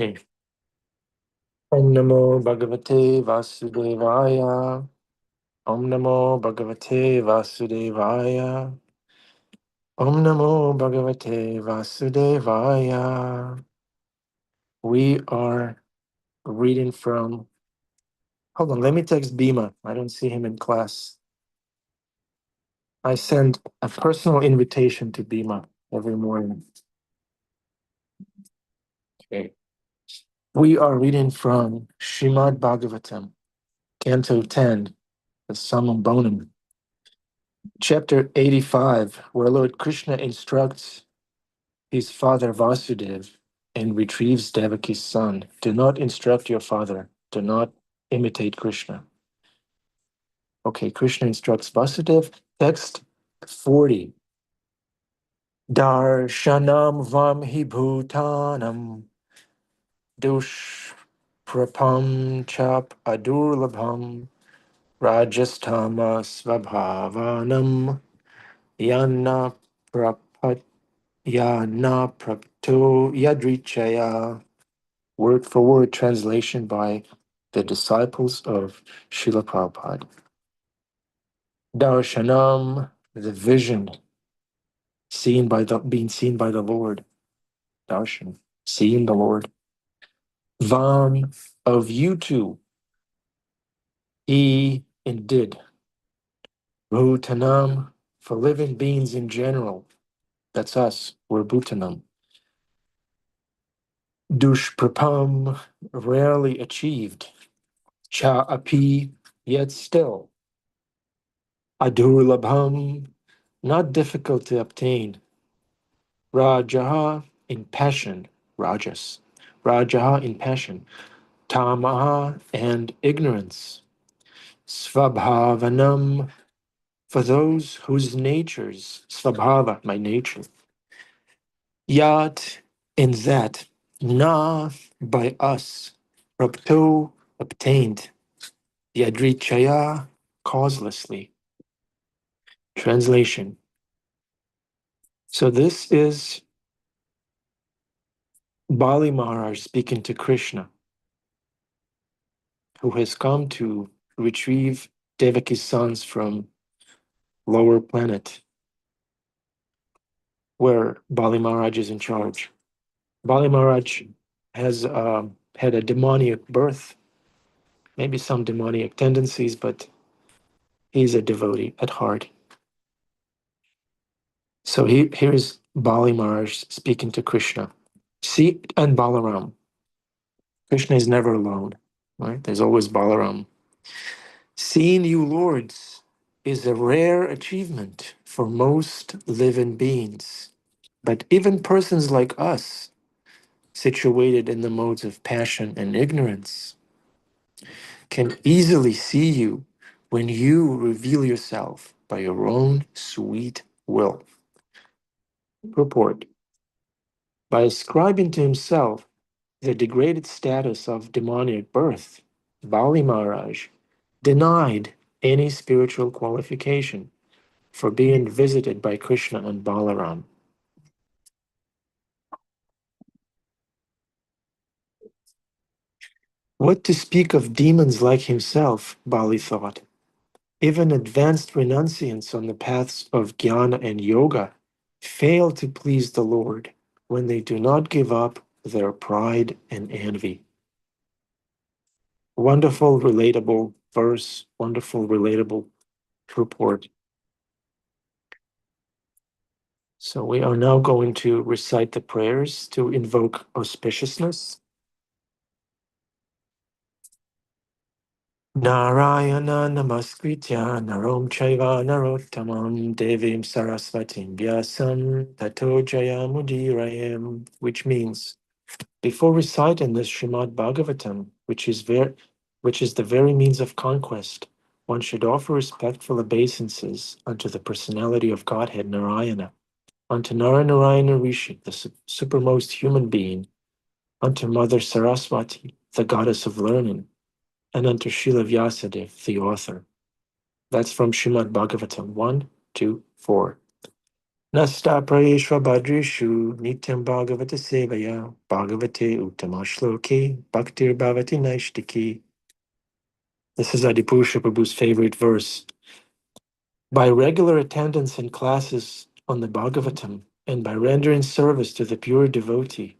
Okay. Om Namo Bhagavate Vasudevaya. Om Namo Bhagavate Vasudevaya. Om Namo Bhagavate Vasudevaya. We are reading from. Hold on, let me text Bhima. I don't see him in class. I send a personal invitation to Bhima every morning. Okay. We are reading from Srimad Bhagavatam, Canto 10, the Summum Bonum, Chapter 85, where Lord Krishna instructs his father Vasudev and retrieves Devaki's son. Do not instruct your father. Do not imitate Krishna. Okay, Krishna instructs Vasudev. Text 40. Darshanam vam hi bhutanam dushprapam chap adurlabham rajastama svabhavanam yana prapat yana prapto yadrichaya. Word for word translation by the disciples of Srila Prabhupada. Darshanam, the vision, being seen by the Lord. Darshan, seeing the Lord. Vam, of you two. E, and did. Bhutanam, for living beings in general. That's us, we're Bhutanam. Dushprapam, rarely achieved. Cha api, yet still. Adurlabham, not difficult to obtain. Rajaha, in passion. Rajas. Rajaha, in passion. Tamaha, and ignorance. Svabhavanam, for those whose natures, svabhava, my nature. Yat, in that. Na, by us. Prapto, obtained. Yadrichaya, causelessly. Translation. So this is Bali Maharaj speaking to Krishna, who has come to retrieve Devaki's sons from lower planet, where Bali Maharaj is in charge. Bali Maharaj has had a demoniac birth, maybe some demoniac tendencies, but he's a devotee at heart. So here's Bali Maharaj speaking to Krishna. See, and Balaram. Krishna is never alone, right? There's always Balaram. Seeing you, lords, is a rare achievement for most living beings. But even persons like us, situated in the modes of passion and ignorance, can easily see you when you reveal yourself by your own sweet will. Purport. By ascribing to himself the degraded status of demoniac birth, Bali Maharaj denied any spiritual qualification for being visited by Krishna and Balaram. What to speak of demons like himself, Bali thought. Even advanced renunciants on the paths of jnana and yoga fail to please the Lord when they do not give up their pride and envy. Wonderful, relatable verse, wonderful, relatable purport. So we are now going to recite the prayers to invoke auspiciousness. Narayana namaskritya narom chaiva narottamam devim sarasvatim vyasam tato jayamudiraim, which means, before reciting this Srimad Bhagavatam, which is the very means of conquest, one should offer respectful obeisances unto the personality of Godhead Narayana, unto Narayana Rishi, the supermost human being, unto Mother Saraswati, the goddess of learning, and unto Srila Vyasadeva, the author. That's from Srimad Bhagavatam 1, 2, 4. Nasta Prayeshva Bhadrishu Nityam Bhagavata Sevaya Bhagavate Uttamashloke Bhaktir Bhavati Naishtiki. This is Adipusha Prabhu's favorite verse. By regular attendance in classes on the Bhagavatam and by rendering service to the pure devotee,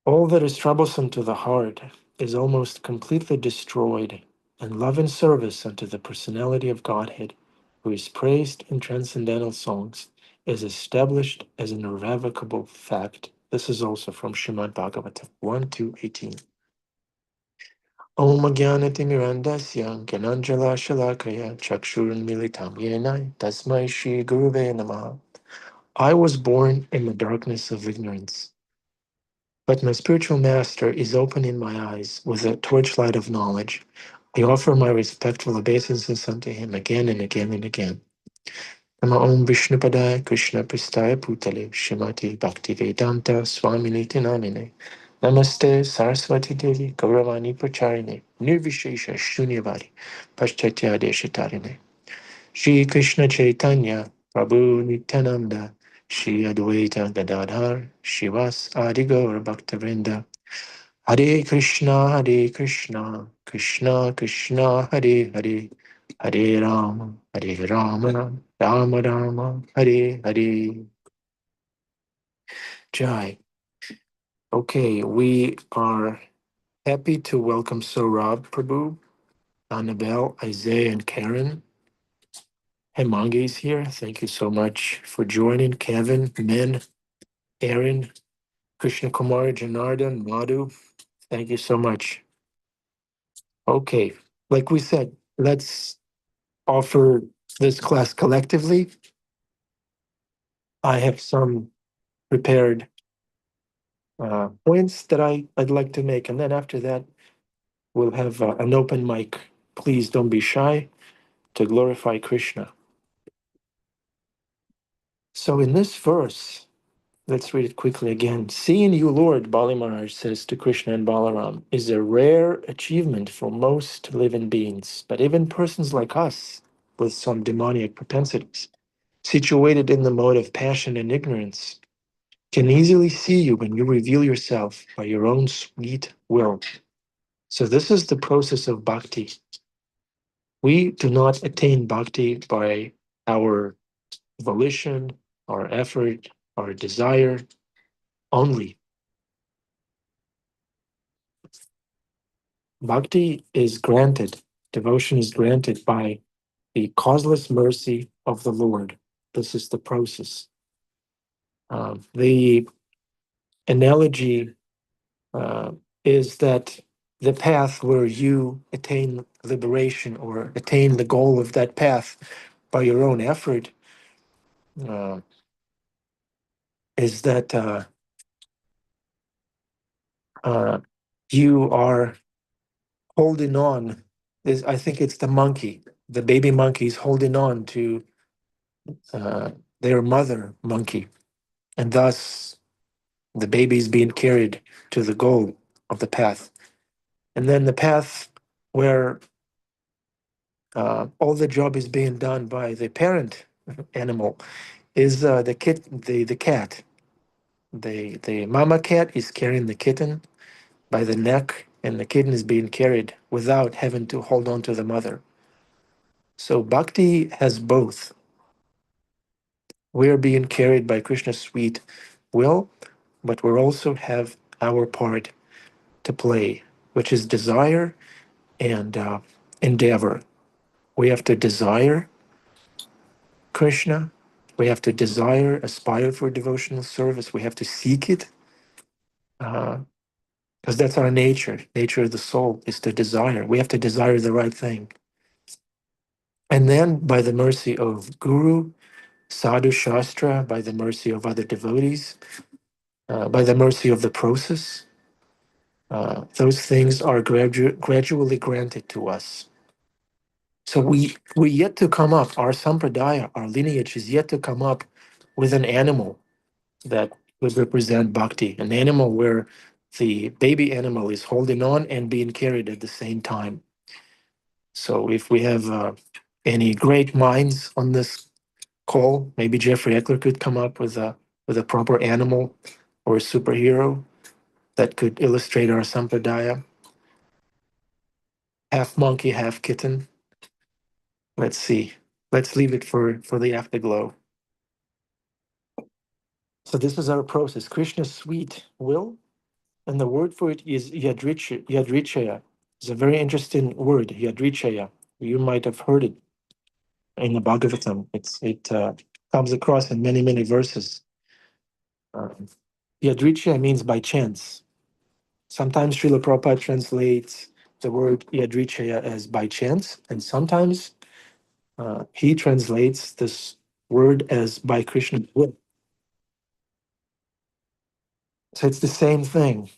all that is troublesome to the heart is almost completely destroyed, and love and service unto the personality of Godhead, who is praised in transcendental songs, is established as an irrevocable fact. This is also from Srimad Bhagavatam 1 to 18. Om Jnanati Mirandasya Gyananjala Shalakaya Chakshurun Militam Yenai Tasmai Shri Guruve Namaha. I was born in the darkness of ignorance, but my spiritual master is opening my eyes with a torchlight of knowledge. I offer my respectful obeisances unto him again and again and again. Nama Om Vishnupadaya Krishna Pristaya Putale Shrimati Bhakti Vedanta Swaminiti Namine Namaste Saraswati Devi Gauravani Pracharine Nirvishesha Shunyavadi Paschatya Deshatarine Shri Krishna Chaitanya Prabhu Nityananda Shri Advaita Gadadhar Shivas Adi Gaur Bhaktavrinda Hare Krishna, Krishna Krishna, Hare Hare, Hare Rama, Rama Rama, Hare Hare. Jai. Okay, we are happy to welcome Saurabh Prabhu, Annabelle, Isaiah, and Karen. Hemangi is here. Thank you so much for joining. Kevin, Min, Aaron, Krishna Kumar, Janardhan, Madhu. Thank you so much. Okay, like we said, let's offer this class collectively. I have some prepared points that I'd like to make, and then after that, we'll have an open mic. Please don't be shy to glorify Krishna. So, in this verse, let's read it quickly again. Seeing you, Lord, Bali Maharaj says to Krishna and Balaram, is a rare achievement for most living beings, but even persons like us with some demoniac propensities, situated in the mode of passion and ignorance, can easily see you when you reveal yourself by your own sweet will. So, this is the process of bhakti. We do not attain bhakti by our volition, our effort, our desire only. Bhakti is granted, devotion is granted by the causeless mercy of the Lord. This is the process. The analogy uh, is that the path where you attain liberation or attain the goal of that path by your own effort uh, is that uh, you are holding on. I think it's the monkey, the baby monkey is holding on to uh, their mother monkey, and thus the baby is being carried to the goal of the path. And then the path where all the job is being done by the parent animal is the cat. The mama cat is carrying the kitten by the neck, and the kitten is being carried without having to hold on to the mother. So bhakti has both. We are being carried by Krishna's sweet will, but we also have our part to play, which is desire and endeavor. We have to desire Krishna. We have to desire, aspire for devotional service. We have to seek it, because that's our nature. Nature of the soul is to desire. We have to desire the right thing. And then, by the mercy of Guru, Sadhu Shastra, by the mercy of other devotees, by the mercy of the process, those things are gradually granted to us. So we yet to come up. Our sampradaya, our lineage, is yet to come up with an animal that would represent bhakti, an animal where the baby animal is holding on and being carried at the same time. So if we have any great minds on this call. Maybe Jeffrey Eckler could come up with a proper animal or a superhero that could illustrate our sampradaya. Half monkey, half kitten. Let's see. Let's leave it for the afterglow. So this is our process. Krishna's sweet will, and the word for it is yadrichaya. It's a very interesting word, yadrichaya. You might have heard it in the Bhagavatam. It comes across in many verses. Um, Yadrichya means by chance. Sometimes Srila Prabhupada translates the word yadrichaya as by chance, and sometimes he translates this word as by Krishna's will. So it's the same thing,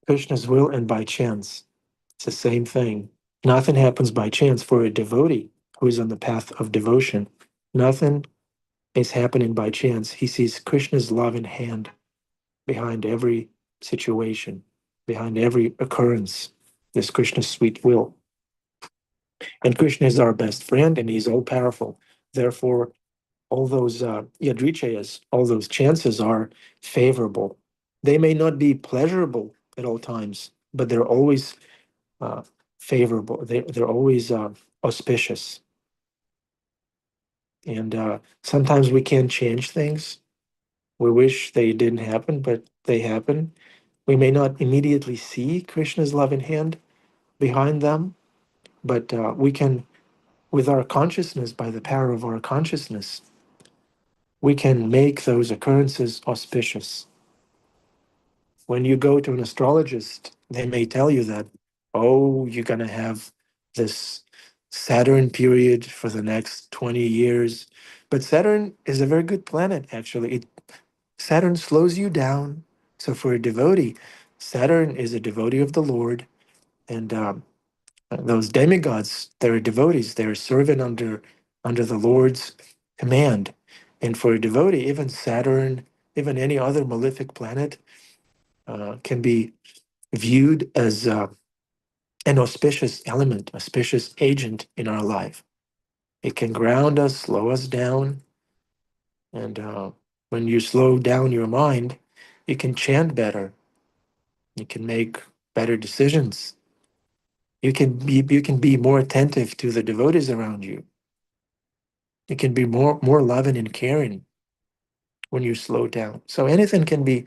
Krishna's will and by chance. It's the same thing. Nothing happens by chance for a devotee who is on the path of devotion. Nothing is happening by chance. He sees Krishna's loving hand behind every situation, behind every occurrence. This Krishna's sweet will. And Krishna is our best friend and he's all powerful. Therefore, all those yadrichayas, all those chances are favorable. They may not be pleasurable at all times, but they're always uh, favorable. They're always auspicious. And sometimes we can't change things. We wish they didn't happen, but they happen. We may not immediately see Krishna's loving hand behind them, but we can, with our consciousness, by the power of our consciousness, we can make those occurrences auspicious. When you go to an astrologist, they may tell you that, oh, you're going to have this Saturn period for the next 20 years. But Saturn is a very good planet, actually. Saturn slows you down. So for a devotee, Saturn is a devotee of the Lord. And those demigods, they're devotees. They're serving under the Lord's command. And for a devotee, even Saturn, even any other malefic planet, can be viewed as an auspicious element, auspicious agent in our life. It can ground us, slow us down, and when you slow down your mind, you can chant better. You can make better decisions. You can be more attentive to the devotees around you. You can be more loving and caring when you slow down. So anything can be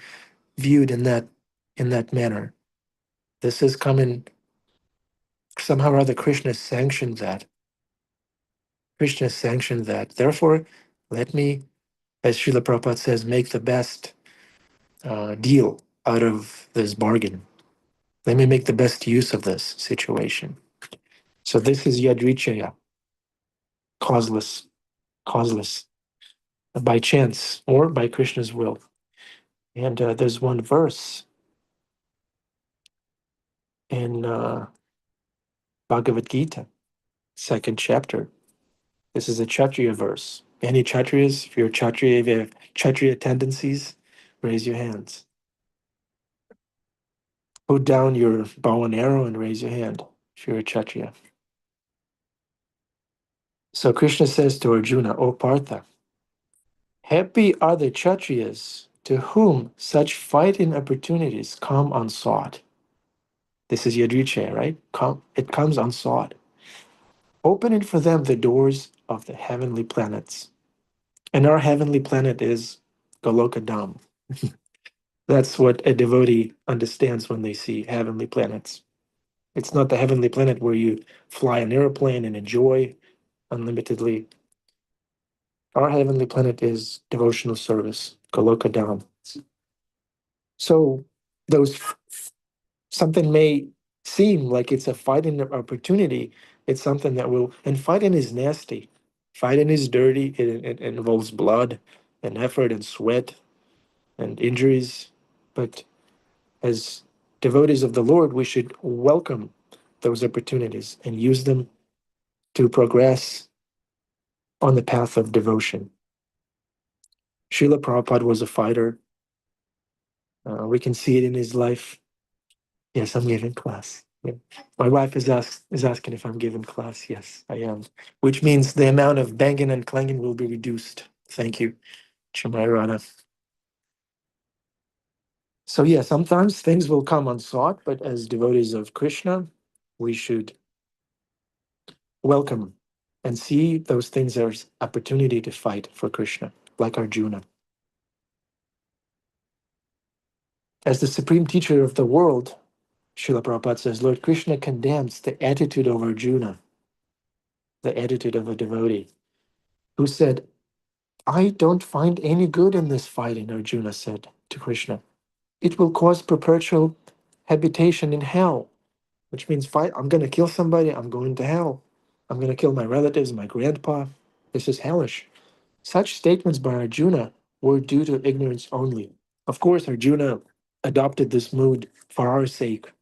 viewed in that manner. This is coming somehow or other. Krishna sanctioned that. Krishna sanctioned that. Therefore, let me, as Srila Prabhupada says, make the best deal out of this bargain. Let me make the best use of this situation. So this is yadrichaya, causeless, causeless, by chance or by Krishna's will. And there's one verse in Bhagavad Gita, second chapter. This is a Kshatriya verse. Any Kshatriyas, if you're a Kshatriya, if you have Kshatriya tendencies, raise your hands. Put down your bow and arrow and raise your hand if you're a Kshatriya. So Krishna says to Arjuna, O Partha, happy are the Kshatriyas to whom such fighting opportunities come unsought. This is Yadrichaya, right? It comes unsought. Opening for them the doors of the heavenly planets. And our heavenly planet is Golokadam. That's what a devotee understands when they see heavenly planets. It's not the heavenly planet where you fly an airplane and enjoy unlimitedly. Our heavenly planet is devotional service, Golokadam. So those something may seem like it's a fighting opportunity. It's something that will, and fighting is nasty. Fighting is dirty. It involves blood and effort and sweat and injuries. But as devotees of the Lord, we should welcome those opportunities and use them to progress on the path of devotion. Srila Prabhupada was a fighter. We can see it in his life. Yes, I'm giving class. Yeah. My wife is asking if I'm giving class. Yes, I am. Which means the amount of banging and clanging will be reduced. Thank you, Chinmay Radha. So yeah, sometimes things will come unsought, but as devotees of Krishna, we should welcome and see those things as opportunity to fight for Krishna, like Arjuna. As the supreme teacher of the world, Srila Prabhupada says, Lord Krishna condemns the attitude of Arjuna, the attitude of a devotee, who said, I don't find any good in this fighting, Arjuna said to Krishna. It will cause perpetual habitation in hell, which means fight. I'm going to kill somebody, I'm going to hell. I'm going to kill my relatives, my grandpa. This is hellish. Such statements by Arjuna were due to ignorance only. Of course, Arjuna adopted this mood for our sake.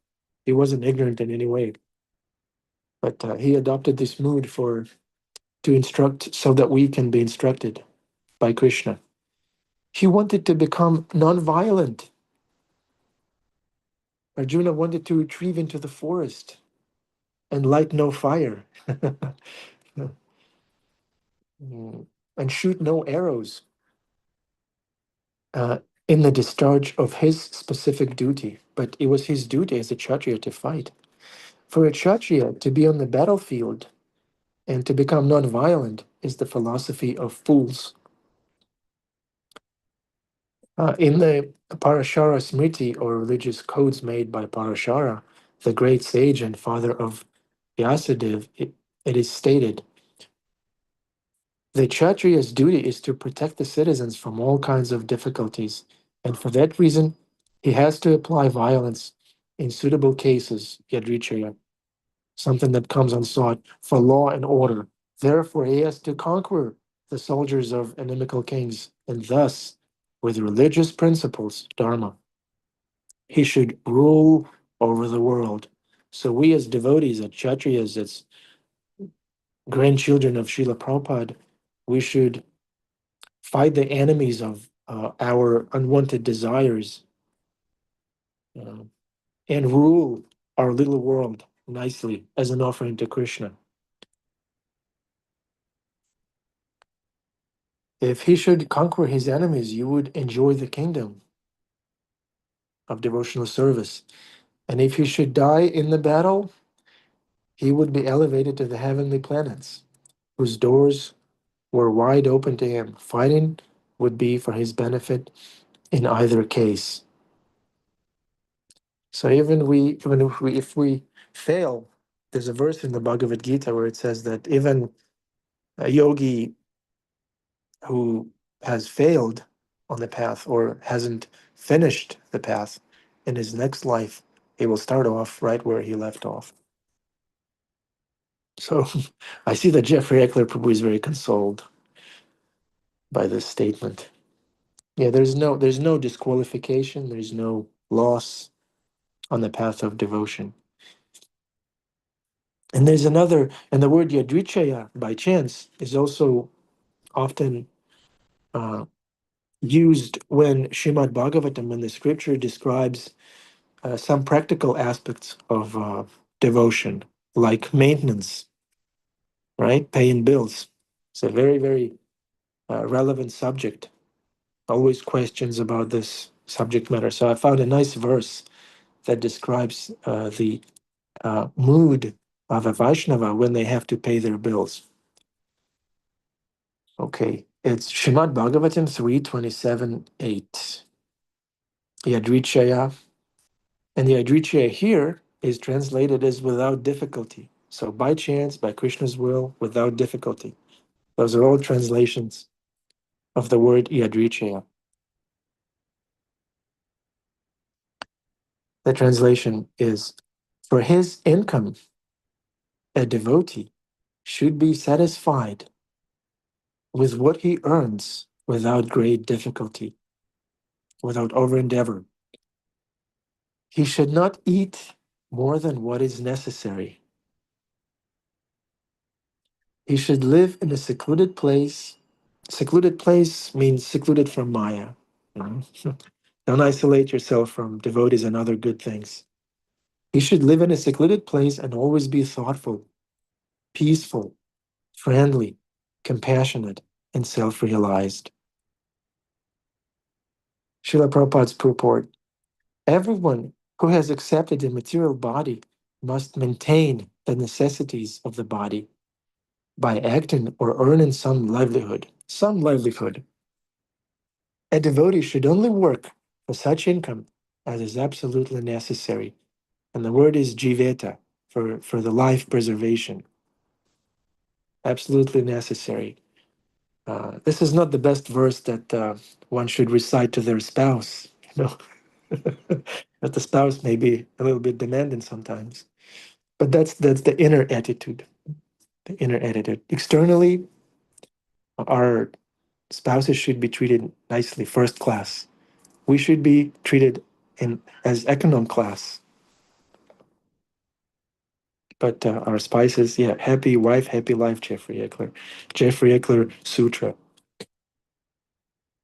He wasn't ignorant in any way, but he adopted this mood to instruct so that we can be instructed by Krishna. He wanted to become non-violent. Arjuna wanted to retrieve into the forest and light no fire and shoot no arrows uh, in the discharge of his specific duty. But it was his duty as a Kshatriya to fight. For a Kshatriya to be on the battlefield and to become non-violent is the philosophy of fools. In the Parashara Smriti, or religious codes made by Parashara, the great sage and father of Vyasadeva, it is stated, the Kshatriya's duty is to protect the citizens from all kinds of difficulties, and for that reason, he has to apply violence in suitable cases, yadrichaya, something that comes unsought, for law and order. Therefore, he has to conquer the soldiers of inimical kings, and thus, with religious principles, dharma, he should rule over the world. So we as devotees, as Kshatriyas, as grandchildren of Srila Prabhupada, we should fight the enemies of our unwanted desires uh, and rule our little world nicely as an offering to Krishna. If he should conquer his enemies, you would enjoy the kingdom of devotional service. And if he should die in the battle, he would be elevated to the heavenly planets, whose doors were wide open to him. Fighting would be for his benefit in either case. So if we fail, there's a verse in the Bhagavad Gita where it says that even a yogi who has failed on the path or hasn't finished the path in his next life, he will start off right where he left off. So I see that Jeffrey Eckler Prabhu is very consoled by this statement. Yeah, there's no disqualification, there's no loss on the path of devotion. And there's another, and the word yadrichaya, by chance, is also often uh, used when Srimad Bhagavatam, when the scripture describes some practical aspects of devotion, like maintenance, right? Paying bills. It's a very, very relevant subject. Always questions about this subject matter. So I found a nice verse that describes the mood of a Vaishnava when they have to pay their bills. Okay, it's Srimad Bhagavatam 3:27-8. Yadrichaya. And the Yadrichaya here is translated as without difficulty. So by chance, by Krishna's will, without difficulty. Those are all translations of the word Yadrichaya. The translation is, for his income, a devotee should be satisfied with what he earns without great difficulty, without over endeavor. He should not eat more than what is necessary. He should live in a secluded place. Secluded place means secluded from Maya. You know? Don't isolate yourself from devotees and other good things. He should live in a secluded place and always be thoughtful, peaceful, friendly, compassionate, and self-realized. Srila Prabhupada's purport: everyone who has accepted a material body must maintain the necessities of the body by acting or earning some livelihood. Some livelihood. A devotee should only work for such income as is absolutely necessary. And the word is jiveta, for the life preservation. Absolutely necessary. This is not the best verse that one should recite to their spouse, you know, that the spouse may be a little bit demanding sometimes. But that's the inner attitude, the inner attitude. Externally, our spouses should be treated nicely, first class. We should be treated in as econom class. But our spices, yeah, happy wife, happy life, Jeffrey Eckler. Jeffrey Eckler Sutra,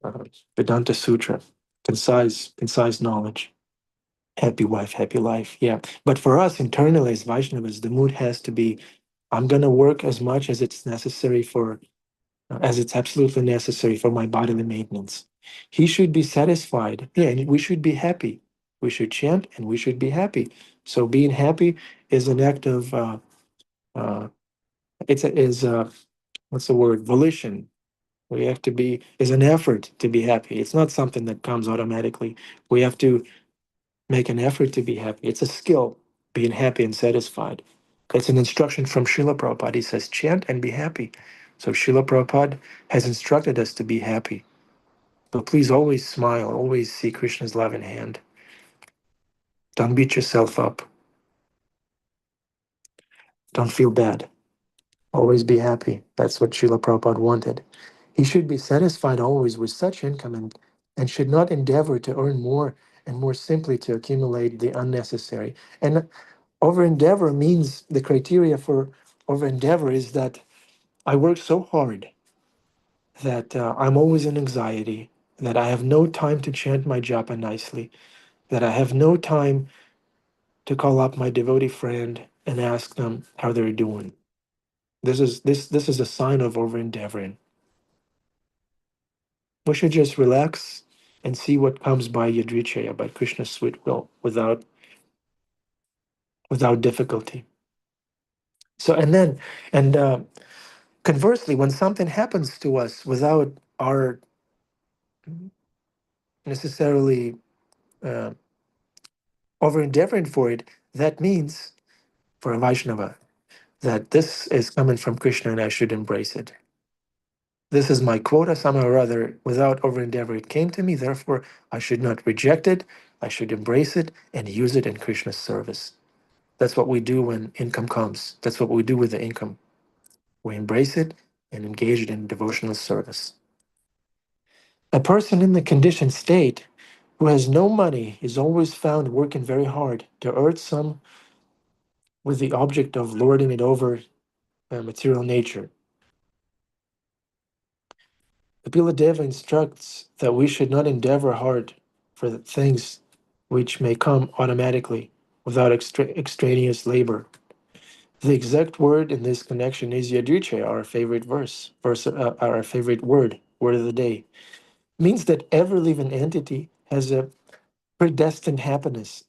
uh, Vedanta Sutra, concise knowledge. Happy wife, happy life. Yeah. But for us internally as Vaishnavas, the mood has to be, I'm going to work as much as it's necessary as it's absolutely necessary for my bodily maintenance. He should be satisfied. Yeah, and we should be happy. We should chant and we should be happy. So being happy is an act of, what's the word? Volition. We have to be, is an effort to be happy. It's not something that comes automatically. We have to make an effort to be happy. It's a skill, being happy and satisfied. It's an instruction from Srila Prabhupada. He says, chant and be happy. So Srila Prabhupada has instructed us to be happy. But please always smile, always see Krishna's love in hand. Don't beat yourself up. Don't feel bad. Always be happy. That's what Srila Prabhupada wanted. He should be satisfied always with such income and should not endeavor to earn more and more simply to accumulate the unnecessary. And over endeavor means the criteria for over endeavor is that I work so hard that I'm always in anxiety, that I have no time to chant my japa nicely, that I have no time to call up my devotee friend and ask them how they're doing. This is a sign of over endeavoring. We should just relax and see what comes by Yadrichaya, by Krishna's sweet will, without difficulty. So and conversely, when something happens to us without our necessarily uh, over endeavoring for it, that means for a Vaishnava that this is coming from Krishna and I should embrace it. This is my quota somehow or other. Without over endeavor, it came to me. Therefore, I should not reject it. I should embrace it and use it in Krishna's service. That's what we do when income comes. That's what we do with the income. We embrace it and engage it in devotional service. A person in the conditioned state who has no money is always found working very hard to earn some with the object of lording it over material nature. The Piladeva instructs that we should not endeavor hard for the things which may come automatically without extraneous labor. The exact word in this connection is yadriche, our favorite our favorite word of the day. Means that every living entity has a predestined happiness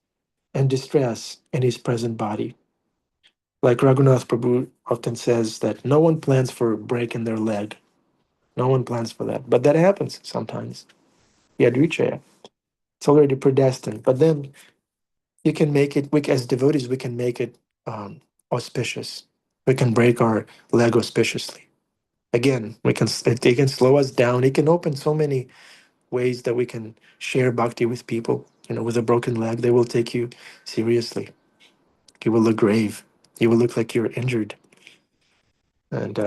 and distress in his present body. Like Raghunath Prabhu often says that no one plans for breaking their leg. No one plans for that. But that happens sometimes. Yadriche. It's already predestined. But then you can make it, as devotees, we can make it auspicious. We can break our leg auspiciously. Again, it can slow us down. It can open so many ways that we can share bhakti with people. You know, with a broken leg, they will take you seriously. You will look grave. You will look like you're injured. And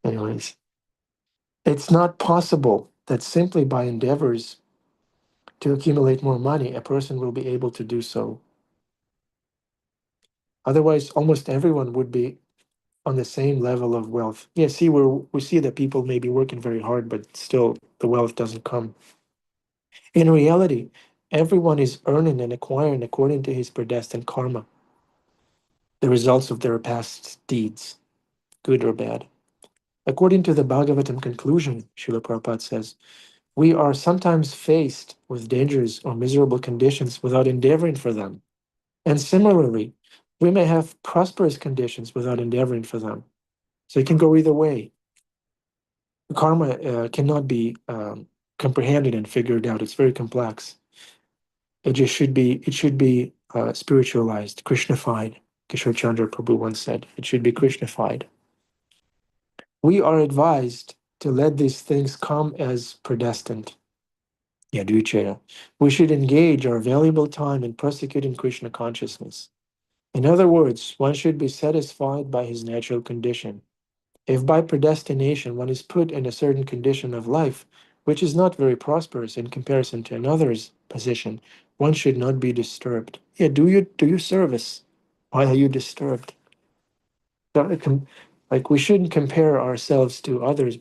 anyways, it's not possible that simply by endeavors to accumulate more money, a person will be able to do so. Otherwise, almost everyone would be on the same level of wealth. Yeah, see, we see that people may be working very hard, but still the wealth doesn't come. In reality, everyone is earning and acquiring according to his predestined karma, the results of their past deeds, good or bad. According to the Bhagavatam conclusion, Srila Prabhupada says, we are sometimes faced with dangers or miserable conditions without endeavoring for them. And similarly, we may have prosperous conditions without endeavoring for them. So it can go either way. Karma cannot be comprehended and figured out. It's very complex. It should be spiritualized, Krishnified. Kishore Chandra Prabhu once said, it should be Krishnified. We are advised to let these things come as predestined. Yadvichaya. We should engage our valuable time in prosecuting Krishna consciousness. In other words, one should be satisfied by his natural condition. If by predestination one is put in a certain condition of life, which is not very prosperous in comparison to another's position, one should not be disturbed. Yeah, do your service. Why are you disturbed? Like we shouldn't compare ourselves to others.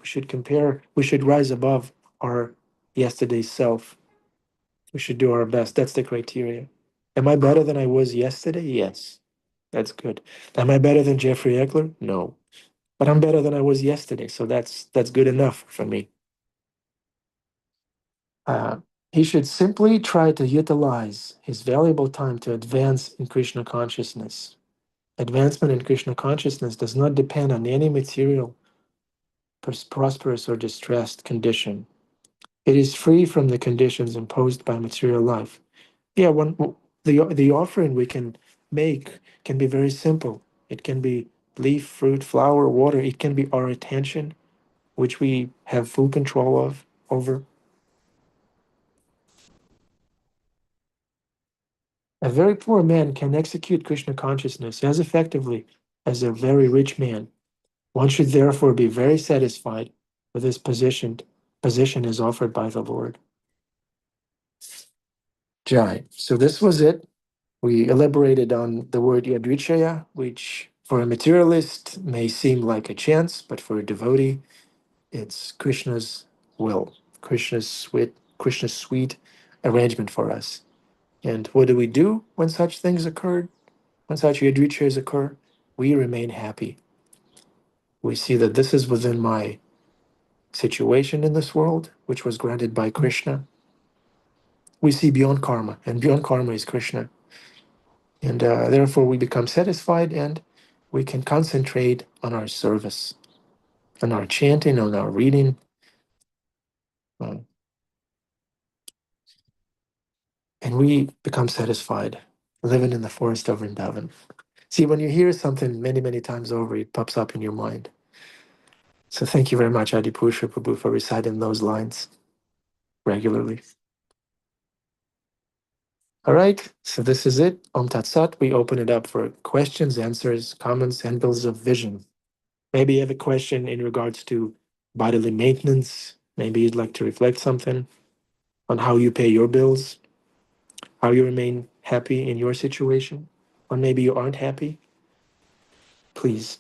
We should rise above our yesterday's self. We should do our best. That's the criteria. Am I better than I was yesterday? Yes. That's good. Am I better than Jeffrey Eckler? No. But I'm better than I was yesterday, so that's good enough for me. Uh, he should simply try to utilize his valuable time to advance in Krishna consciousness. Advancement in Krishna consciousness does not depend on any material, prosperous or distressed condition. It is free from the conditions imposed by material life. Yeah, the offering we can make can be very simple. It can be leaf, fruit, flower, water. It can be our attention, which we have full control of over. A very poor man can execute Krishna consciousness as effectively as a very rich man. One should therefore be very satisfied with his position as offered by the Lord. Jai. So this was it. We elaborated on the word yadvichaya, which for a materialist may seem like a chance, but for a devotee, it's Krishna's will, Krishna's sweet arrangement for us. And what do we do when such things occur? When such yadvichayas occur, we remain happy. We see that this is within my situation in this world, which was granted by Krishna. We see beyond karma, and beyond karma is Krishna. And therefore, we become satisfied and we can concentrate on our service, on our chanting, on our reading, uh, and we become satisfied living in the forest of Vrindavan. See, when you hear something many, many times over, it pops up in your mind. So thank you very much, Adipusha Prabhu, for reciting those lines regularly. All right, so this is it. Om Tat Sat. We open it up for questions, answers, comments, and bills of vision. Maybe you have a question in regards to bodily maintenance. Maybe you'd like to reflect something on how you pay your bills, how you remain happy in your situation, or maybe you aren't happy. Please,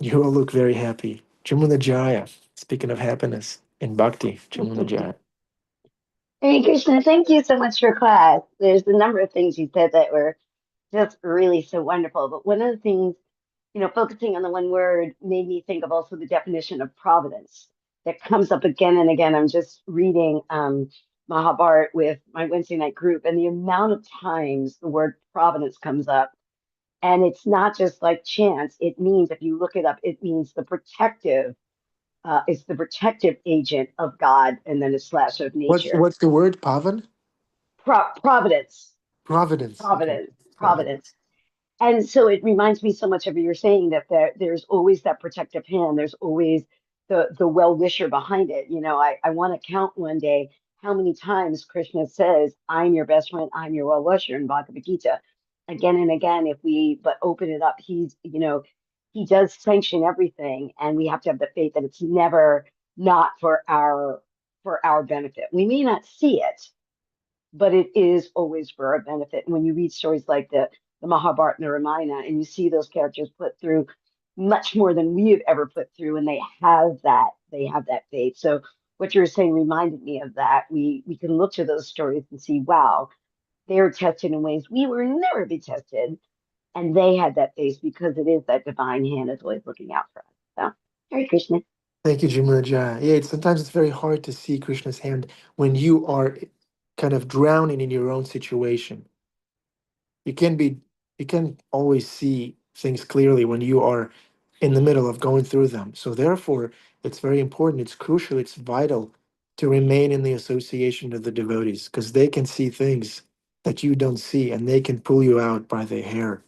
you all look very happy. Jamuna Jaya, speaking of happiness in Bhakti, Jamuna Jaya. Hey Krishna, thank you so much for class. There's a number of things you said that were just really so wonderful. But one of the things, focusing on the one word made me think of also the definition of providence that comes up again and again. I'm just reading Mahabharat with my Wednesday night group, and the amount of times the word providence comes up. And it's not just like chance. It means, if you look it up, it means it's the protective agent of God and then a slash of nature. What's the word? Pavan? Providence, Providence. Okay. providence, Got it. providence. And so it reminds me so much of you're saying that there's always that protective hand. There's always the well wisher behind it. I want to count one day how many times Krishna says, "I'm your best friend. I'm your well wisher" in Bhagavad Gita. Again and again, if we but open it up, he does sanction everything, and we have to have the faith that it's never not for our benefit. We may not see it, but it is always for our benefit. And when you read stories like the Mahabharata and the Ramayana, and you see those characters put through much more than we have ever put through, and they have that faith. So what you were saying reminded me of that. We can look to those stories and see, wow, they were tested in ways we will never be tested. And they had that face because it is that divine hand is always looking out for us. So, Hare Krishna. Thank you, Jimuraja. Yeah, sometimes it's very hard to see Krishna's hand when you are kind of drowning in your own situation. You can be, you can always see things clearly when you are in the middle of going through them. So therefore, it's very important. It's crucial. It's vital to remain in the association of the devotees because they can see things that you don't see, and they can pull you out by the hair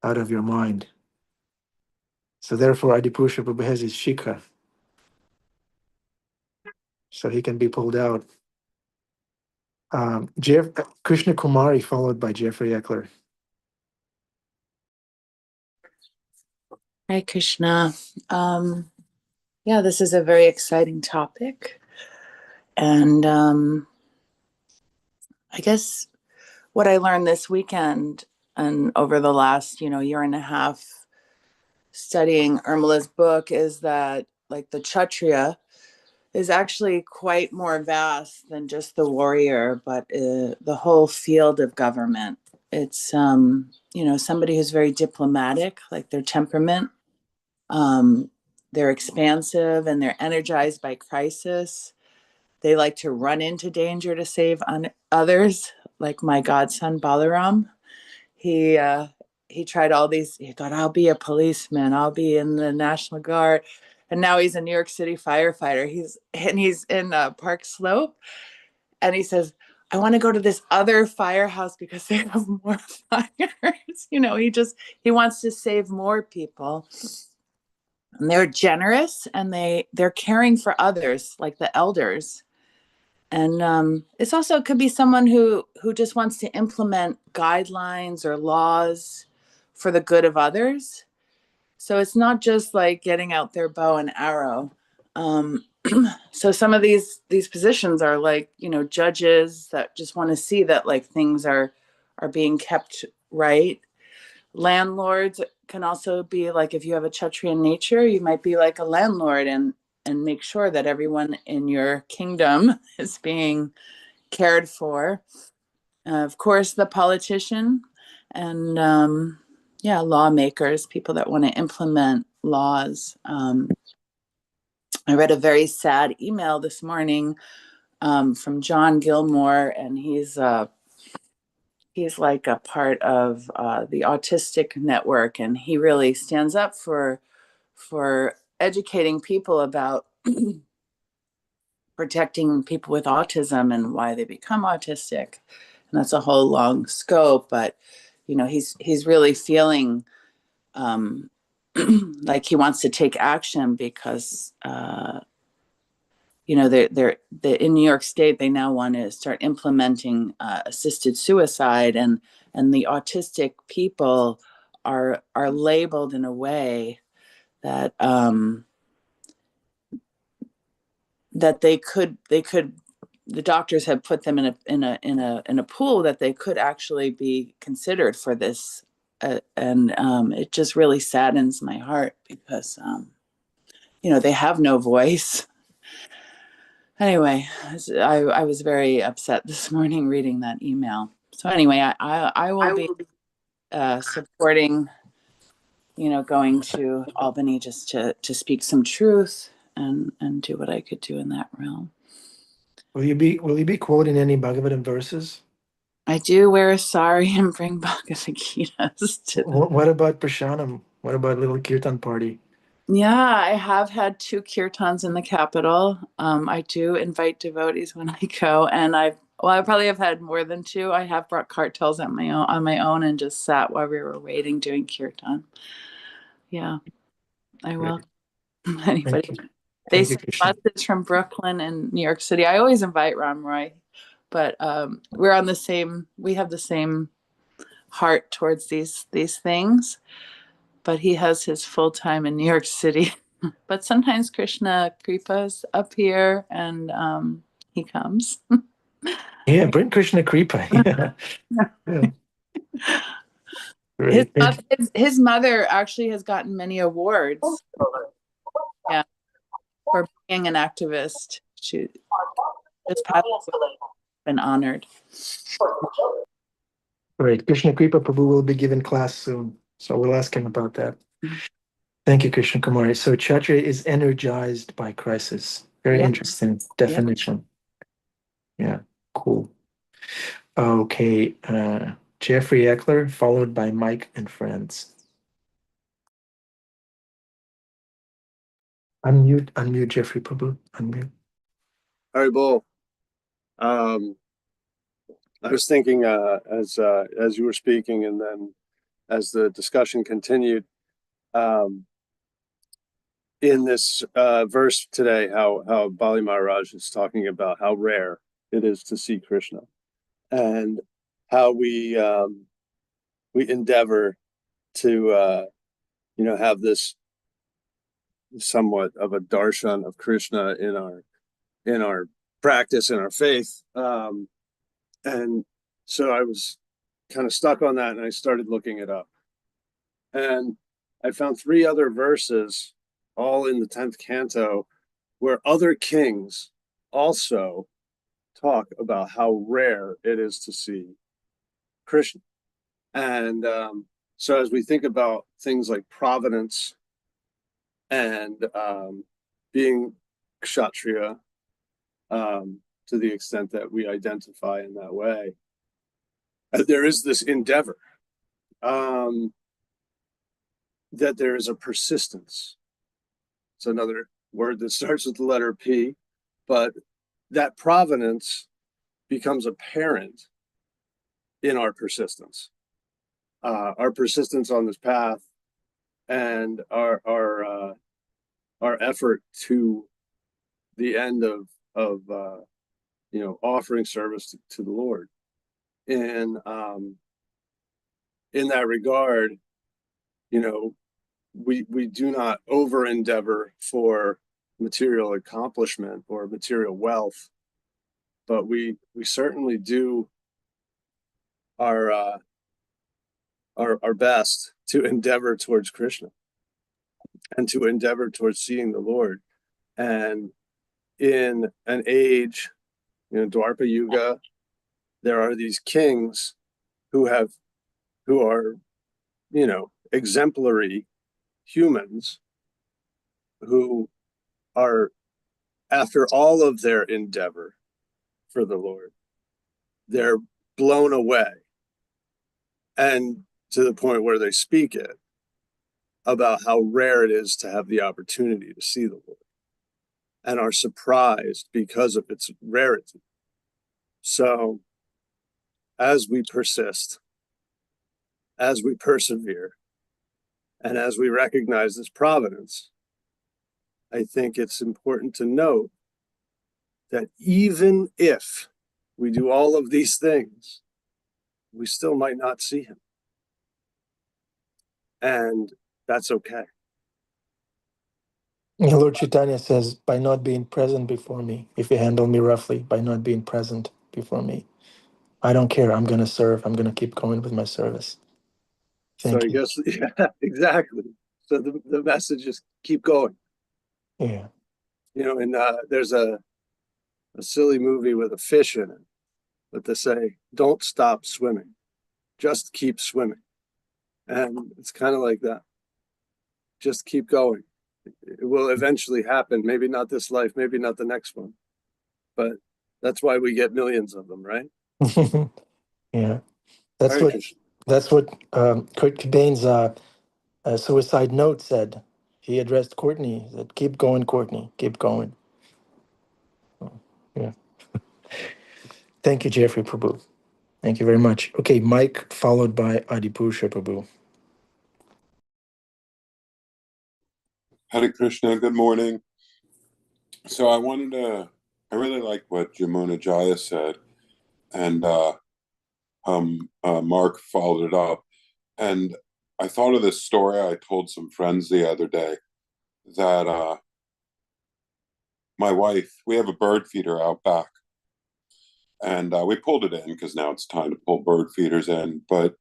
out of your mind. So therefore, Adipusha Prabhu has his shikha, so he can be pulled out. Krishna Kumari, followed by Jeffrey Eckler. Hi, Krishna. Yeah, this is a very exciting topic. And I guess what I learned this weekend and over the last, year and a half studying Urmila's book is that like the Kshatriya is actually quite more vast than just the warrior, but the whole field of government. It's, somebody who's very diplomatic, like their temperament. They're expansive and they're energized by crisis. They like to run into danger to save others, like my godson Balaram. He he tried all these. He thought, I'll be a policeman. I'll be in the National Guard, and now he's a New York City firefighter. He's in Park Slope, and he says, I want to go to this other firehouse because they have more fires. He wants to save more people. And they're generous and they're caring for others, like the elders. And it's also, it could be someone who just wants to implement guidelines or laws for the good of others. So it's not just like getting out their bow and arrow. So some of these positions are like, judges that just want to see that like things are being kept right. Landlords can also be like, if you have a Kshatriya nature, you might be like a landlord and make sure that everyone in your kingdom is being cared for. Of course, the politician and lawmakers, people that want to implement laws. I read a very sad email this morning from John Gilmore, and he's like a part of the autistic network, and he really stands up for educating people about protecting people with autism and why they become autistic. And that's a whole long scope, but he's really feeling like he wants to take action because they're in New York State. They now want to start implementing assisted suicide, and the autistic people are labeled in a way that that they could the doctors have put them in a pool that they could actually be considered for this, and it just really saddens my heart because they have no voice. Anyway, I was very upset this morning reading that email. So anyway, I will be supporting, going to Albany just to speak some truth and do what I could do in that realm. Will you be quoting any Bhagavatam verses? I do wear a sari and bring Bhagavad Gitas to What about Prashanam? What about little kirtan party? Yeah, I have had 2 kirtans in the capital. I do invite devotees when I go, and I probably have had more than 2. I have brought cartels on my own and just sat while we were waiting doing kirtan. Yeah, I will. Anybody. They send buses from Brooklyn and New York City. I always invite Ram Roy, but we have the same heart towards these things. But he has his full time in New York City. But sometimes Krishna Kripa's up here and he comes. Yeah, bring Krishna Kripa. Yeah. Great. His mother actually has gotten many awards. Yeah, for being an activist. She just passed away, been honored. Great. Krishna Kripa Prabhu will be giving class soon. So we'll ask him about that. Thank you, Krishna Kumari. So Kshatriya is energized by crisis. Very Yep. interesting definition. Yeah, cool. Okay, Jeffrey Eckler, followed by Mike and friends. Unmute Jeffrey Prabhu. Unmute. Haribol. I was thinking as you were speaking, and then as the discussion continued, in this verse today, how Bali Maharaj is talking about how rare it is to see Krishna, and how we endeavor to have this somewhat of a darshan of Krishna in our practice, in our faith, and so I was kind of stuck on that, and I started looking it up, and I found 3 other verses, all in the 10th canto, where other kings also talk about how rare it is to see Krishna. And so as we think about things like providence and being kshatriya, to the extent that we identify in that way, there is this endeavor, that there is a persistence. It's another word that starts with the letter P, but that provenance becomes apparent in our persistence on this path, and our effort to the end of offering service to the Lord. And in that regard, we do not over endeavor for material accomplishment or material wealth, but we certainly do our best to endeavor towards Krishna and to endeavor towards seeing the Lord. And in an age, Dwapara Yuga, there are these kings who are exemplary humans who are, after all of their endeavor for the Lord, they're blown away, and to the point where they speak it about how rare it is to have the opportunity to see the Lord, and are surprised because of its rarity. So as we persist, as we persevere, and as we recognize this providence, I think it's important to note that even if we do all of these things, we still might not see him. And that's okay. Lord Chaitanya says, by not being present before me, if you handle me roughly, by not being present before me, I don't care. I'm going to serve. I'm going to keep going with my service. Thank you. Guess, yeah, exactly. So the message is keep going. Yeah. And there's a silly movie with a fish in it, but they say, don't stop swimming, just keep swimming. And it's kind of like that. Just keep going. It will eventually happen. Maybe not this life, maybe not the next one, but that's why we get millions of them, right? Yeah. That's Hare what Krishna. Kurt Cobain's suicide note said. He addressed Courtney. He said, keep going, Courtney. Keep going. Yeah. Thank you, Jeffrey Prabhu. Thank you very much. Okay, Mike, followed by Adipusha Prabhu. Hare Krishna, good morning. So I really like what Jamuna Jaya said, and Mark followed it up. And I thought of this story I told some friends the other day, that my wife, we have a bird feeder out back, and we pulled it in because now it's time to pull bird feeders in. But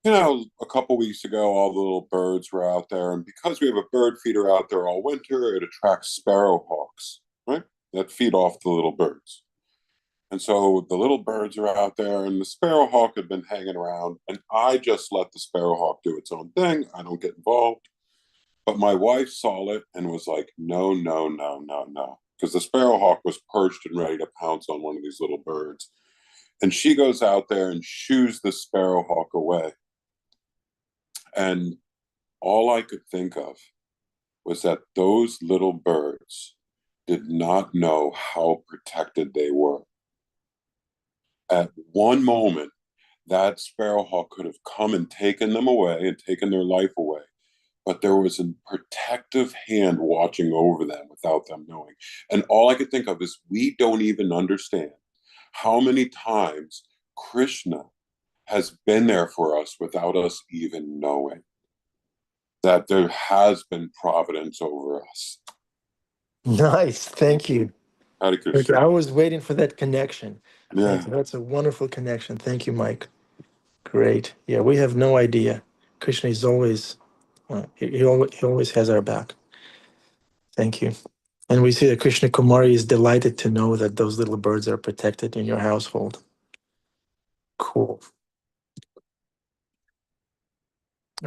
a couple weeks ago, all the little birds were out there, and because we have a bird feeder out there all winter, it attracts sparrowhawks, right? That feed off the little birds. And so the little birds are out there, and the sparrowhawk had been hanging around, and I just let the sparrowhawk do its own thing. I don't get involved. But my wife saw it and was like, no, no, no, no, no. Because the sparrowhawk was perched and ready to pounce on one of these little birds. And she goes out there and shoos the sparrowhawk away. And all I could think of was that those little birds did not know how protected they were. At one moment, that sparrowhawk could have come and taken them away and taken their life away. But there was a protective hand watching over them without them knowing. And all I could think of is we don't even understand how many times Krishna has been there for us without us even knowing that there has been providence over us. Nice. Thank you. Hare Thank you. Krishna. I was waiting for that connection. Yeah. Thank you. That's a wonderful connection. Thank you, Mike. Great. Yeah, we have no idea. Krishna is always, he always has our back. Thank you. And we see that Krishna Kumari is delighted to know that those little birds are protected in your household. Cool.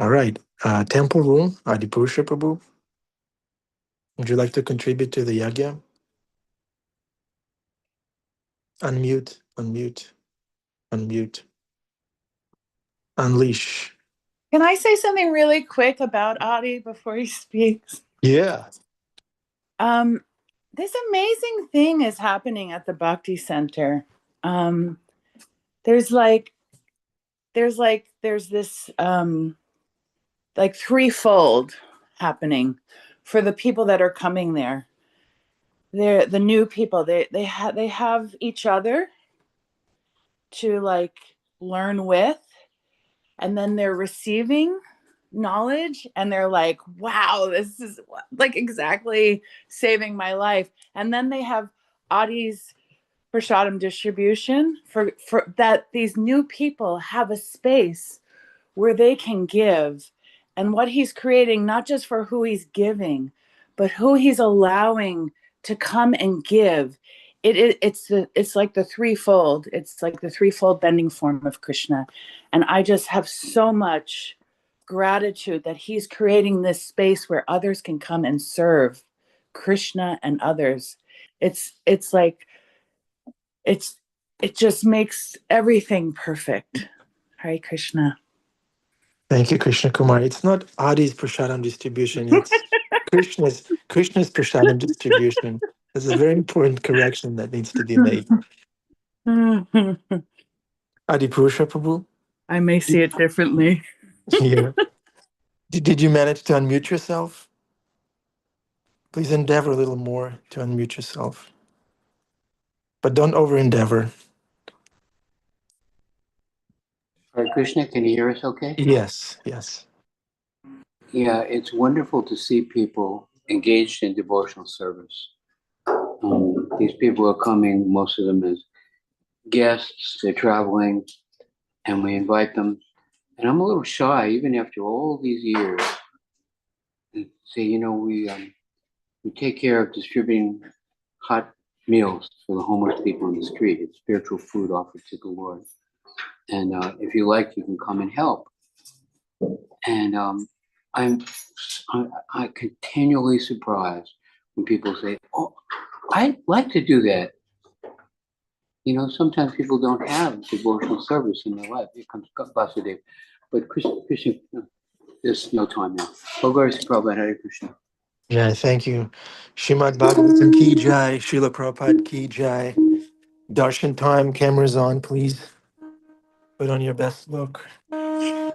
All right. Temple Room, Adipurusha Prabhu. Would you like to contribute to the yagya? Unmute, unmute, unmute. Unleash. Can I say something really quick about Adi before he speaks? Yeah. This amazing thing is happening at the Bhakti Center. There's this like threefold happening for the people that are coming there. They're the new people. They have each other to like learn with, and then they're receiving knowledge, and they're like, wow, this is like exactly saving my life. And then they have Adi's Prashadam distribution for that these new people have a space where they can give, and what he's creating, not just for who he's giving, but who he's allowing to come and give. It's like the threefold. It's like the threefold bending form of Krishna. And I just have so much gratitude that he's creating this space where others can come and serve Krishna and others. It's like it just makes everything perfect. Hare Krishna. Thank you, Krishna Kumar. It's not Adi's Prashadam distribution, it's Krishna's Prashadam distribution. There's a very important correction that needs to be made. Adi Purusha Prabhu? I may see it differently. Yeah. Did you manage to unmute yourself? Please endeavor a little more to unmute yourself. But don't over endeavor. Hare Krishna, can you hear us okay? Yes, yes. Yeah, it's wonderful to see people engaged in devotional service. These people are coming, most of them as guests, they're traveling, and we invite them. And I'm a little shy, even after all these years, to say, we take care of distributing hot meals for the homeless people in the street. It's spiritual food offered to the Lord. And if you like, you can come and help. And I'm continually surprised when people say, "Oh, I'd like to do that." Sometimes people don't have devotional service in their life. Here comes Vasudev. But Krishna, there's no time now. Bhagavatam Prabhupada, Hare Krishna. Yeah, thank you. Shrimad Bhagavatam ki jai, Srila Prabhupada ki jai. Darshan time, cameras on, please. Put on your best look. No.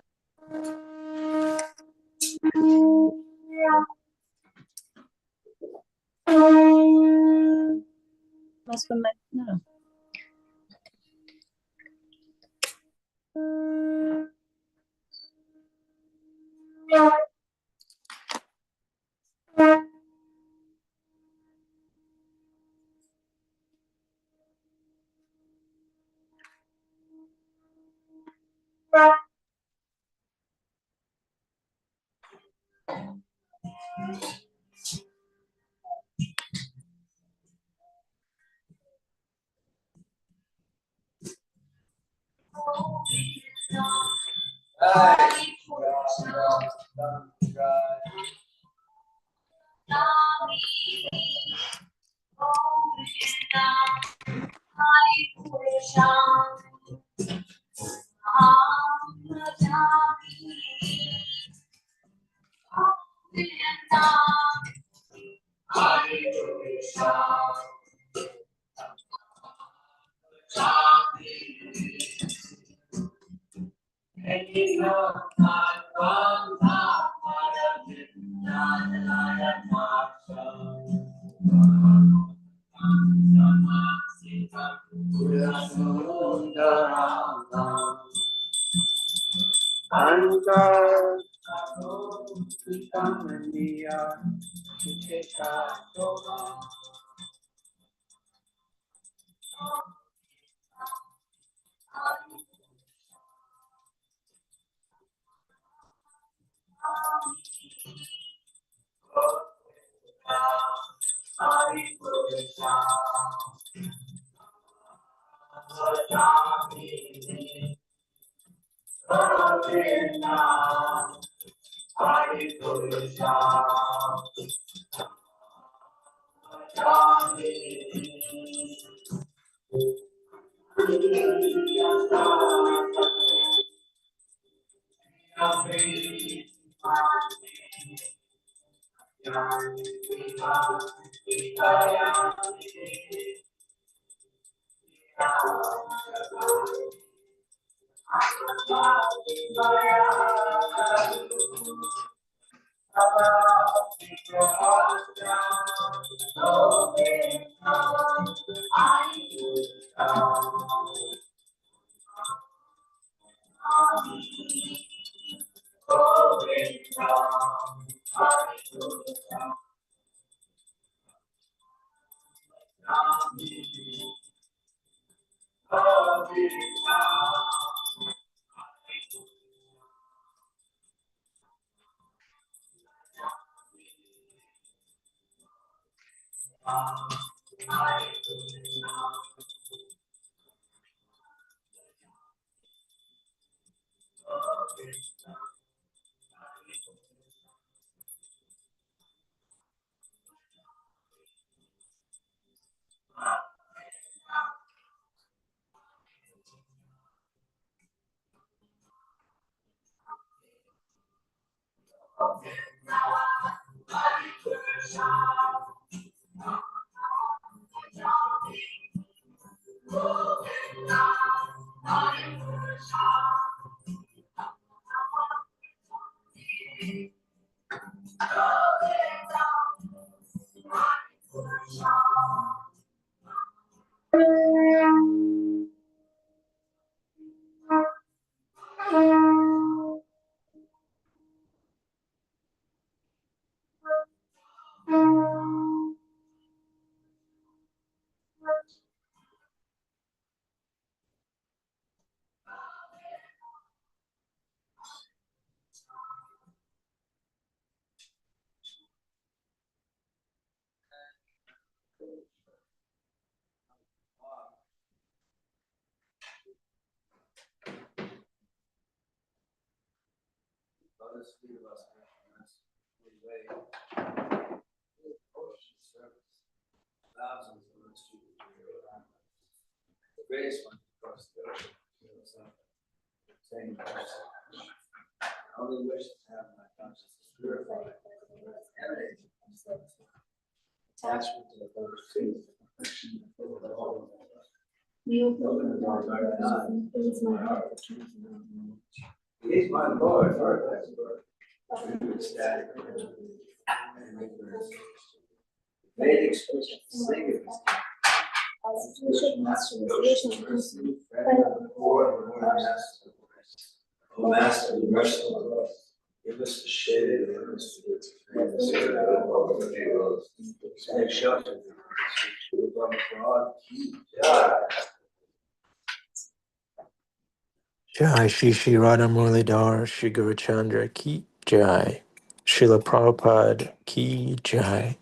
Jai Shri Shri Radha Muralidhar Shri Guru Chandra Ki Jai. Srila Prabhupada Ki Jai.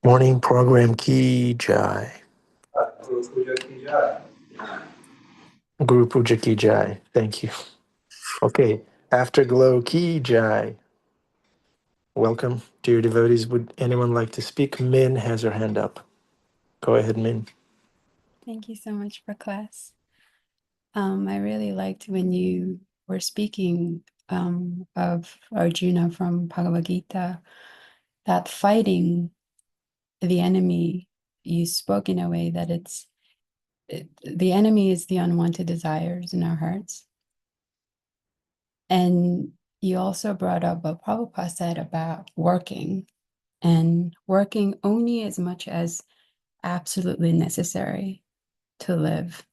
Morning program Ki Jai. Guru Puja Ki Jai. Thank you. Okay. Afterglow Ki Jai. Welcome, dear devotees. Would anyone like to speak? Min has her hand up. Go ahead, Min. Thank you so much for class. I really liked when you were speaking of Arjuna from Bhagavad Gita, that fighting the enemy, you spoke in a way that the enemy is the unwanted desires in our hearts. And you also brought up what Prabhupada said about working, and working only as much as absolutely necessary to live.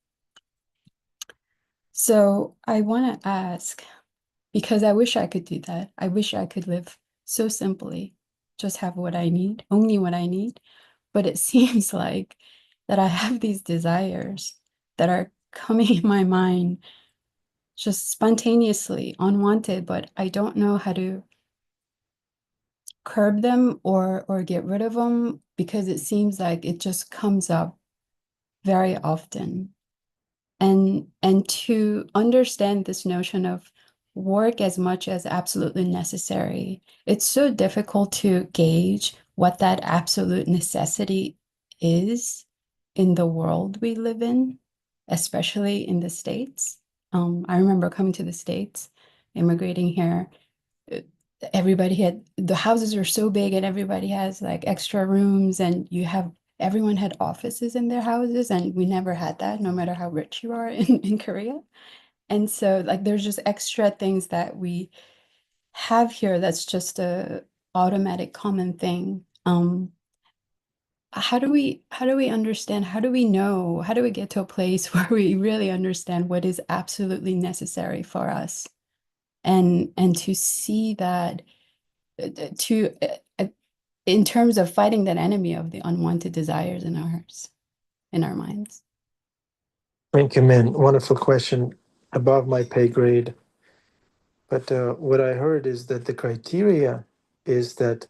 So I want to ask, because I wish I could do that. I wish I could live so simply, just have what I need, only what I need. But it seems like that I have these desires that are coming in my mind just spontaneously, unwanted, but I don't know how to curb them or get rid of them, because it seems like it just comes up very often. And to understand this notion of work as much as absolutely necessary, it's so difficult to gauge what that absolute necessity is in the world we live in, especially in the States. I remember coming to the States, immigrating here. Everybody had, the houses are so big and everybody has like extra rooms, and everyone had offices in their houses, and we never had that, no matter how rich you are in Korea. And so like there's just extra things that we have here that's just a automatic common thing. How do we understand, how do we know, how do we get to a place where we really understand what is absolutely necessary for us, and to see that to in terms of fighting that enemy of the unwanted desires in our hearts, in our minds. Thank you, man. Wonderful question. Above my pay grade. But what I heard is that the criteria is that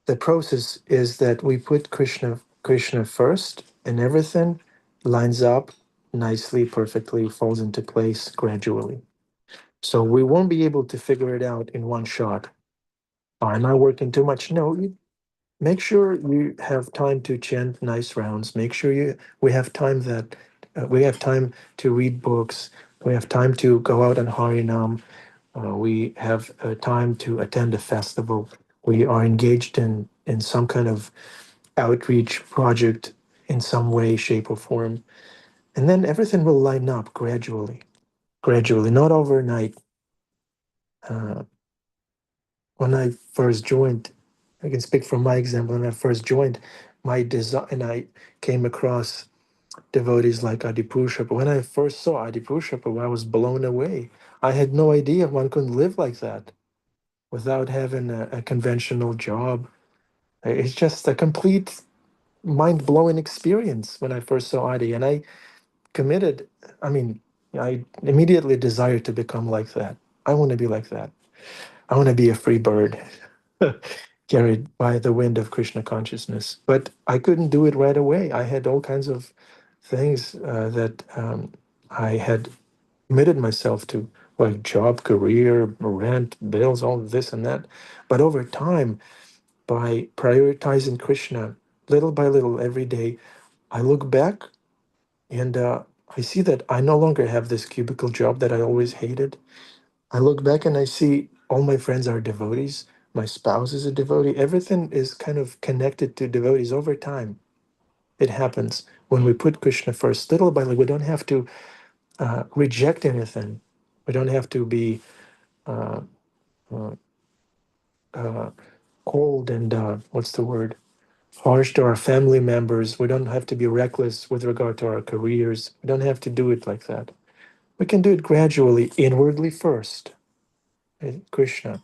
the process is that we put Krishna first, and everything lines up nicely, perfectly, falls into place gradually. So we won't be able to figure it out in one shot. Oh, am I working too much? No, make sure you have time to chant nice rounds. Make sure we have time that we have time to read books. We have time to go out and Harinam. We have time to attend a festival. We are engaged in some kind of outreach project in some way, shape, or form. And then everything will line up gradually, not overnight. Uh, when I first joined, I can speak from my example. When I first joined, my design, and I came across devotees like Adipusha. But when I first saw Adipusha, I was blown away. I had no idea one could live like that without having a conventional job. It's just a complete mind-blowing experience when I first saw Adi. And I committed, I mean, I immediately desired to become like that. I want to be like that. I want to be a free bird carried by the wind of Krishna consciousness. But I couldn't do it right away. I had all kinds of things that I had committed myself to, like job, career, rent, bills, all this and that. But over time, by prioritizing Krishna little by little every day, I look back and I see that I no longer have this cubicle job that I always hated. I look back and I see all my friends are devotees. My spouse is a devotee. Everything is kind of connected to devotees over time. It happens when we put Krishna first, little by little. We don't have to reject anything. We don't have to be uh, uh, uh, cold and what's the word? Harsh to our family members. We don't have to be reckless with regard to our careers. We don't have to do it like that. We can do it gradually, inwardly first. Krishna,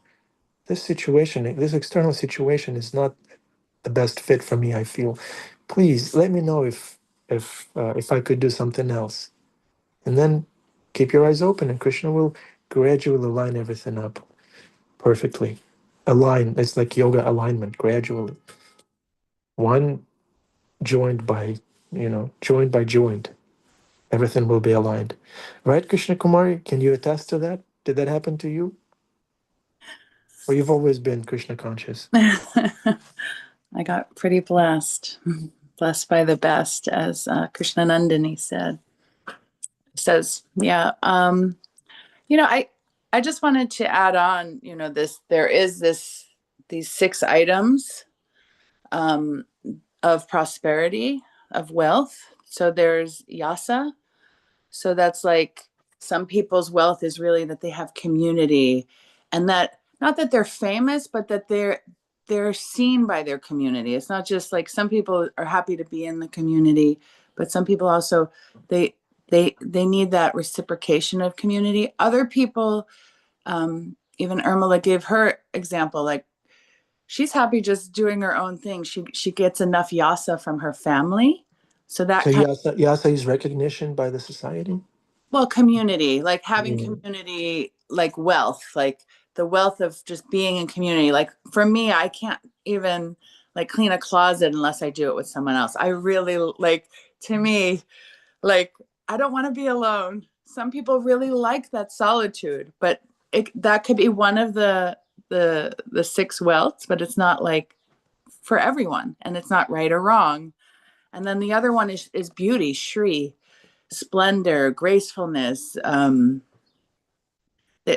this situation, this external situation is not the best fit for me, I feel. Please let me know if I could do something else. And then keep your eyes open and Krishna will gradually line everything up perfectly. Align, it's like yoga alignment, gradually. One joined by, joint by joint. Everything will be aligned. Right, Krishna Kumari? Can you attest to that? Did that happen to you? Or you've always been Krishna conscious? I got pretty blessed by the best, as Krishnanandini says. Yeah. I I just wanted to add on, there is these 6 items um, of prosperity, of wealth. So there's yasa. So that's like some people's wealth is really that they have community, and that not that they're famous, but that they're seen by their community. It's not just like some people are happy to be in the community, but some people also they they need that reciprocation of community. Other people, even Irmela gave her example, like she's happy just doing her own thing. She gets enough yasa from her family, so that So kind Yasa is recognition by the society? well, community, like having Mm. community, like wealth, like the wealth of just being in community. Like for me, I can't even like clean a closet unless I do it with someone else. I really like, to me, like I don't want to be alone. Some people really like that solitude, but that could be one of the 6 wealths, but it's not like for everyone, and it's not right or wrong. And then the other one is beauty, Shri, splendor, gracefulness.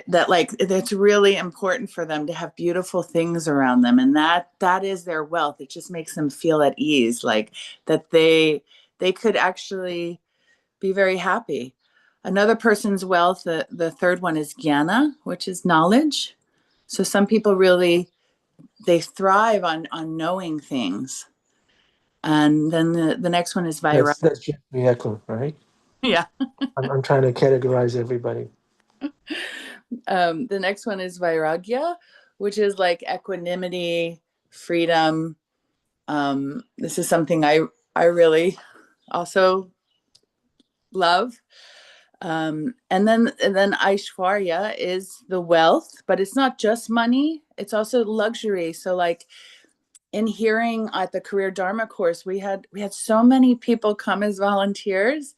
That like it's really important for them to have beautiful things around them, and that is their wealth. It just makes them feel at ease, like that they could actually be very happy. Another person's wealth, the third one is jnana, which is knowledge. So some people really they thrive on knowing things. And then the next one is vairagya. That's just the echo, right? Yeah. I'm trying to categorize everybody. The next one is vairagya, which is like equanimity, freedom. This is something I really also love. And then Aishwarya is the wealth, but it's not just money, it's also luxury. So like in hearing at the career dharma course, we had so many people come as volunteers,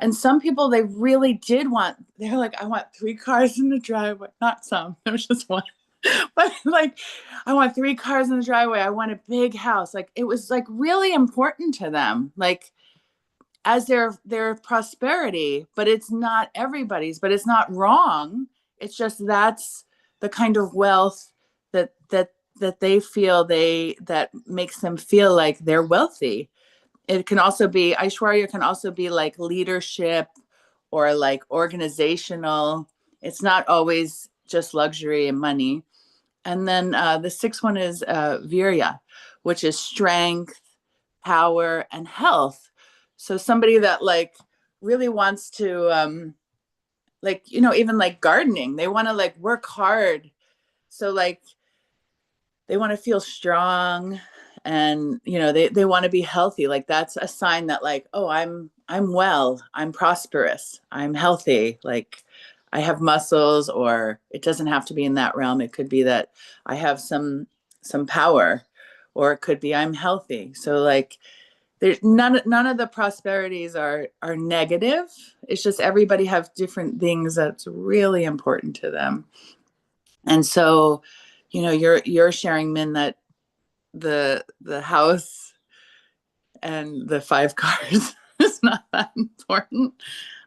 and some people they really did want, they're like, I want 3 cars in the driveway. Not some, there was just one. But like, I want 3 cars in the driveway, I want a big house. Like it was like really important to them, like as their prosperity. But it's not everybody's, but it's not wrong. It's just that's the kind of wealth that they feel that makes them feel like they're wealthy. It can also be Aishwarya, can also be like leadership or like organizational. It's not always just luxury and money. And then the 6th one is virya, which is strength, power, and health. So somebody that like really wants to like, even like gardening, they want to like work hard. So like they want to feel strong, and they want to be healthy. Like that's a sign that like, oh, I'm well, I'm prosperous, I'm healthy. Like I have muscles, or it doesn't have to be in that realm. It could be that I have some power, or it could be I'm healthy. So like there's none of the prosperities are negative. It's just everybody have different things that's really important to them. And so you're sharing, Min, that the house and the 5 cars is not that important.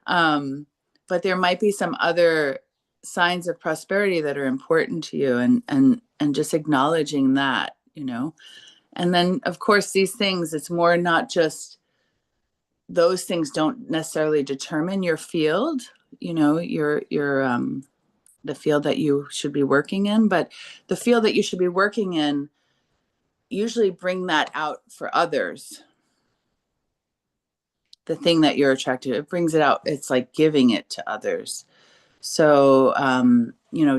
But there might be some other signs of prosperity that are important to you, and just acknowledging that. And then of course these things, it's more not just those things don't necessarily determine your field, your the field that you should be working in, but the field that you should be working in usually bring that out for others. The thing that you're attracted to, it brings it out. It's like giving it to others. So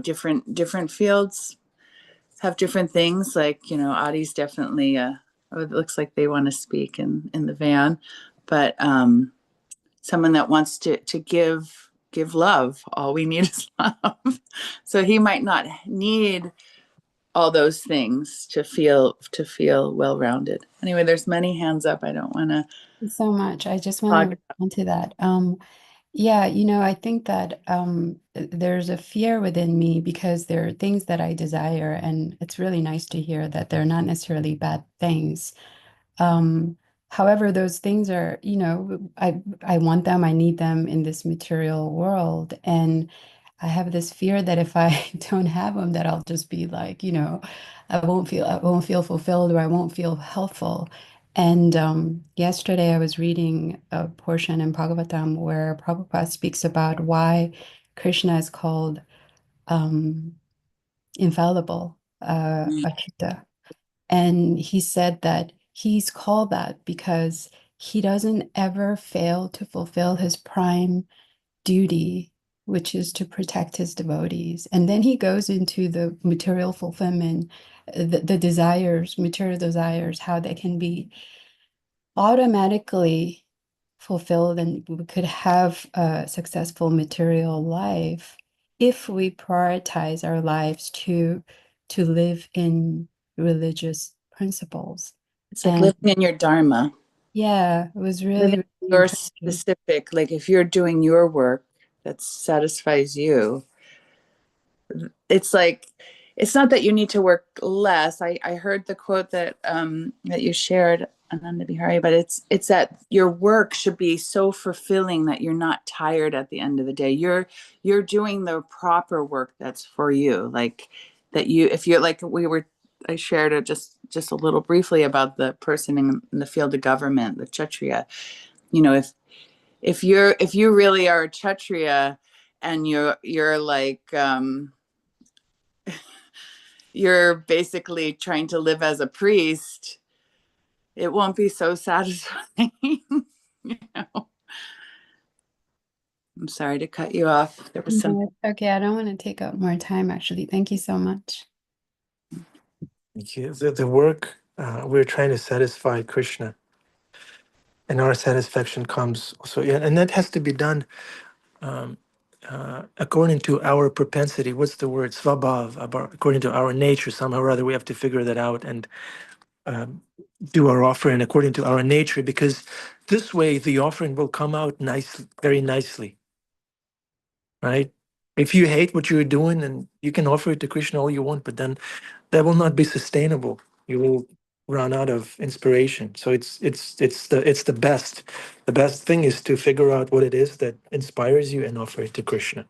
different fields have different things. Like Adi's definitely it looks like they want to speak in the van, but someone that wants to give love. All we need is love. So he might not need all those things to feel well-rounded. Anyway, there's many hands up. I don't want to So much. I just want talk. to respond to that. Yeah, I think that there's a fear within me because there are things that I desire, and it's really nice to hear that they're not necessarily bad things. Um, However, those things are, I want them, I need them in this material world, and I have this fear that if I don't have them, that I'll just be like, I won't feel fulfilled, or I won't feel helpful. And yesterday I was reading a portion in Bhagavatam where Prabhupada speaks about why Krishna is called um, infallible, Achyuta. And he said that he's called that because he doesn't ever fail to fulfill his prime duty, which is to protect his devotees. And then he goes into the material fulfillment, the desires, material desires, how they can be automatically fulfilled, and we could have a successful material life if we prioritize our lives to live in religious principles. It's like And living in your dharma, yeah, it was really, living really your encouraging. specific, like if you're doing your work that satisfies you, it's like, it's not that you need to work less. I heard the quote that you shared, Ananda Behari, but it's that your work should be so fulfilling that you're not tired at the end of the day. You're doing the proper work that's for you. Like that you, if you're like I shared it just a little briefly about the person in the field of government, the Kshatriya. If you really are a Kshatriya and you're like you're basically trying to live as a priest, it won't be so satisfying. you know? I'm sorry to cut you off. There was some. No, it's okay. I don't want to take up more time, actually. Thank you so much. Thank you. The work, we're trying to satisfy Krishna, and our satisfaction comes also, yeah, and that has to be done according to our propensity. What's the word? Svabhav, according to our nature. Somehow or other, we have to figure that out and do our offering according to our nature, because this way the offering will come out nice, very nicely, right? If you hate what you're doing, and you can offer it to Krishna all you want, but then that will not be sustainable. You will run out of inspiration. So it's the best. The best thing is to figure out what it is that inspires you and offer it to Krishna.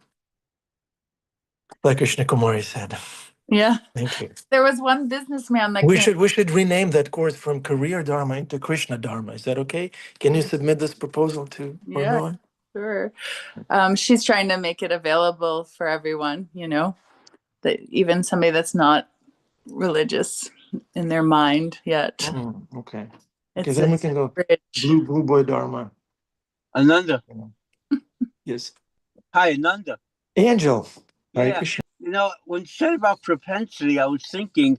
Like Krishna Kumari said. Yeah. Thank you. There was one businessman that We should rename that course from Career Dharma into Krishna Dharma. Is that okay? Can you submit this proposal to Yeah, Marmilla? sure. She's trying to make it available for everyone, that even somebody that's not religious in their mind yet. Okay. Okay, It's then a we can go bridge. Blue Boy Dharma. Ananda. Yes. Hi, Ananda. Angel. Hare Yeah. Krishna. When you said about propensity, I was thinking,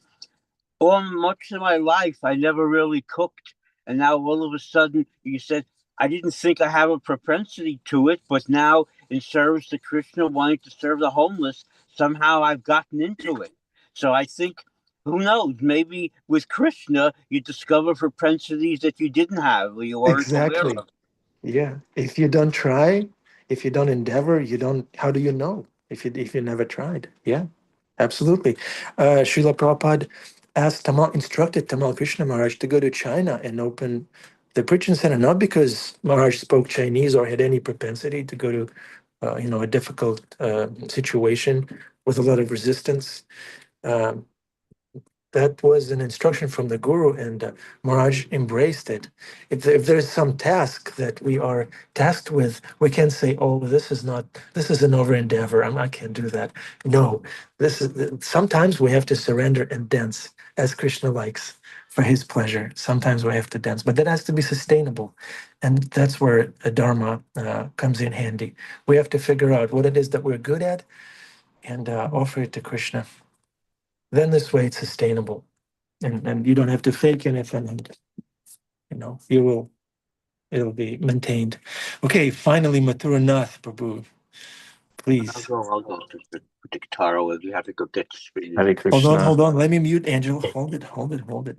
much of my life, I never really cooked. And now all of a sudden, you said, I didn't think I have a propensity to it, but now in service to Krishna, wanting to serve the homeless, somehow I've gotten into it. So I think, who knows, maybe with Krishna, you discover propensities that you didn't have or you weren't aware Exactly. of. Yeah. If you don't try, if you don't endeavor, you don't. How do you know? If you never tried? Yeah. Absolutely. Srila Prabhupada instructed Tamal Krishna Maharaj to go to China and open the preaching center, not because Maharaj spoke Chinese or had any propensity to go to, a difficult situation with a lot of resistance. Um, that was an instruction from the Guru, and Maharaj embraced it. If there's some task that we are tasked with, we can say, "Oh, this is an over endeavor. I can't do that." No, this is sometimes we have to surrender and dance as Krishna likes for his pleasure. Sometimes we have to dance, but that has to be sustainable, and that's where a dharma comes in handy. We have to figure out what it is that we're good at and offer it to Krishna. Then this way it's sustainable, and you don't have to fake anything, and it'll be maintained. Okay, finally, Mathura Nath Prabhu, please. I'll go to the guitar over. You have to go get the screen. Hare Hold Krishna. on. Let me mute Angel. Hold it.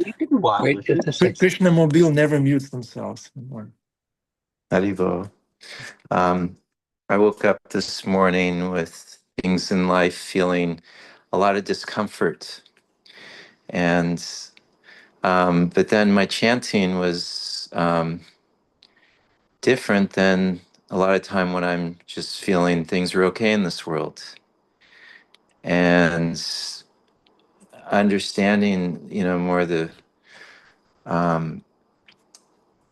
You can walk Wait with just it. a second. Krishna Mobile never mutes themselves. Haribo. I woke up this morning with things in life feeling a lot of discomfort. And but then my chanting was different than a lot of time when I'm just feeling things are okay in this world. and understanding, more um,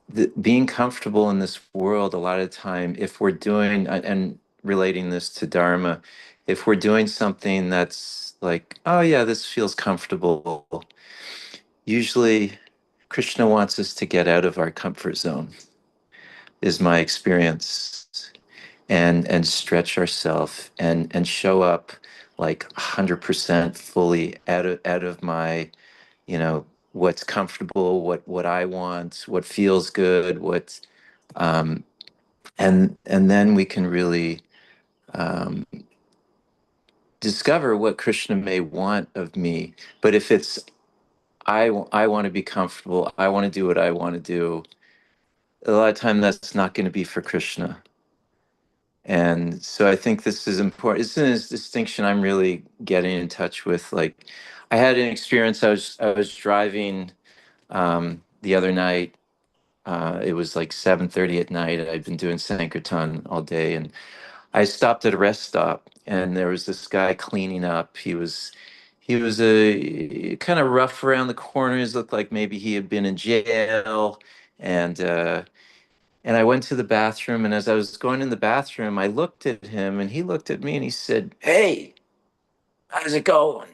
the being comfortable in this world. A lot of time, if we're doing, and relating this to Dharma, if we're doing something that's like, oh yeah, this feels comfortable, usually Krishna wants us to get out of our comfort zone, is my experience, and stretch ourselves and show up like 100% fully out of my, what's comfortable, what I want, what feels good, um, and then we can really um, discover what Krishna may want of me. But if it's I want to be comfortable, I want to do what I want to do, a lot of time that's not going to be for Krishna. And so I think this is important. It's a distinction I'm really getting in touch with. Like, I had an experience. I was driving the other night. It was like 7:30 at night. I'd been doing Sankirtan all day, and I stopped at a rest stop, and there was this guy cleaning up. He was a kind of rough around the corners. Looked like maybe he had been in jail, and I went to the bathroom. And as I was going in the bathroom, I looked at him, and he looked at me, and he said, "Hey, how's it going?"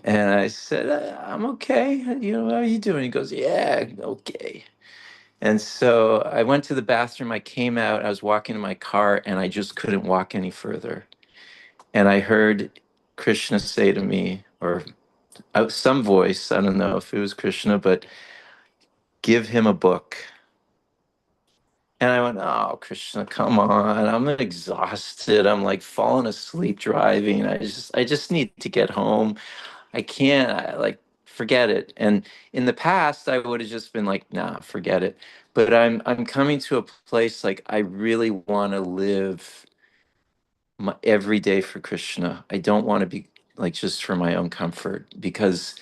And I said, "I'm okay. How are you doing?" He goes, "Yeah, okay." And so I went to the bathroom. I came out. I was walking in my car, and I just couldn't walk any further. And I heard Krishna say to me, or some voice, I don't know if it was Krishna, but give him a book. And I went, "Oh, Krishna, come on. I'm exhausted. I'm like falling asleep driving. I just need to get home. I can't, forget it." And in the past, I would have just been like, "Nah, forget it." But I'm coming to a place like I really want to live every day for Krishna. I don't want to be like just for my own comfort, because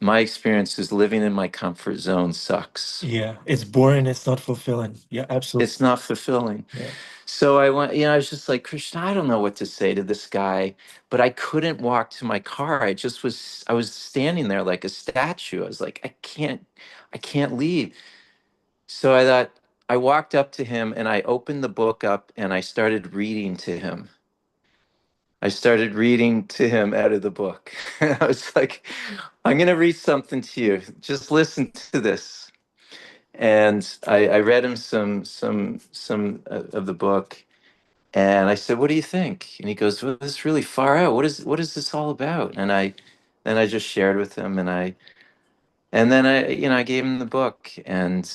my experience is living in my comfort zone sucks. Yeah, it's boring. It's not fulfilling. Yeah, absolutely. It's not fulfilling. Yeah. So I was just like, Krishna, I don't know what to say to this guy, but I couldn't walk to my car. I was standing there like a statue. I was like, I can't leave. So I thought, I walked up to him and I opened the book up and I started reading to him. I started reading to him out of the book. I was like, I'm going to read something to you. Just listen to this. And I read him some of the book. And I said, "What do you think?" And he goes, "Well, this is really far out. What is this all about?" And I just shared with him, and then I gave him the book and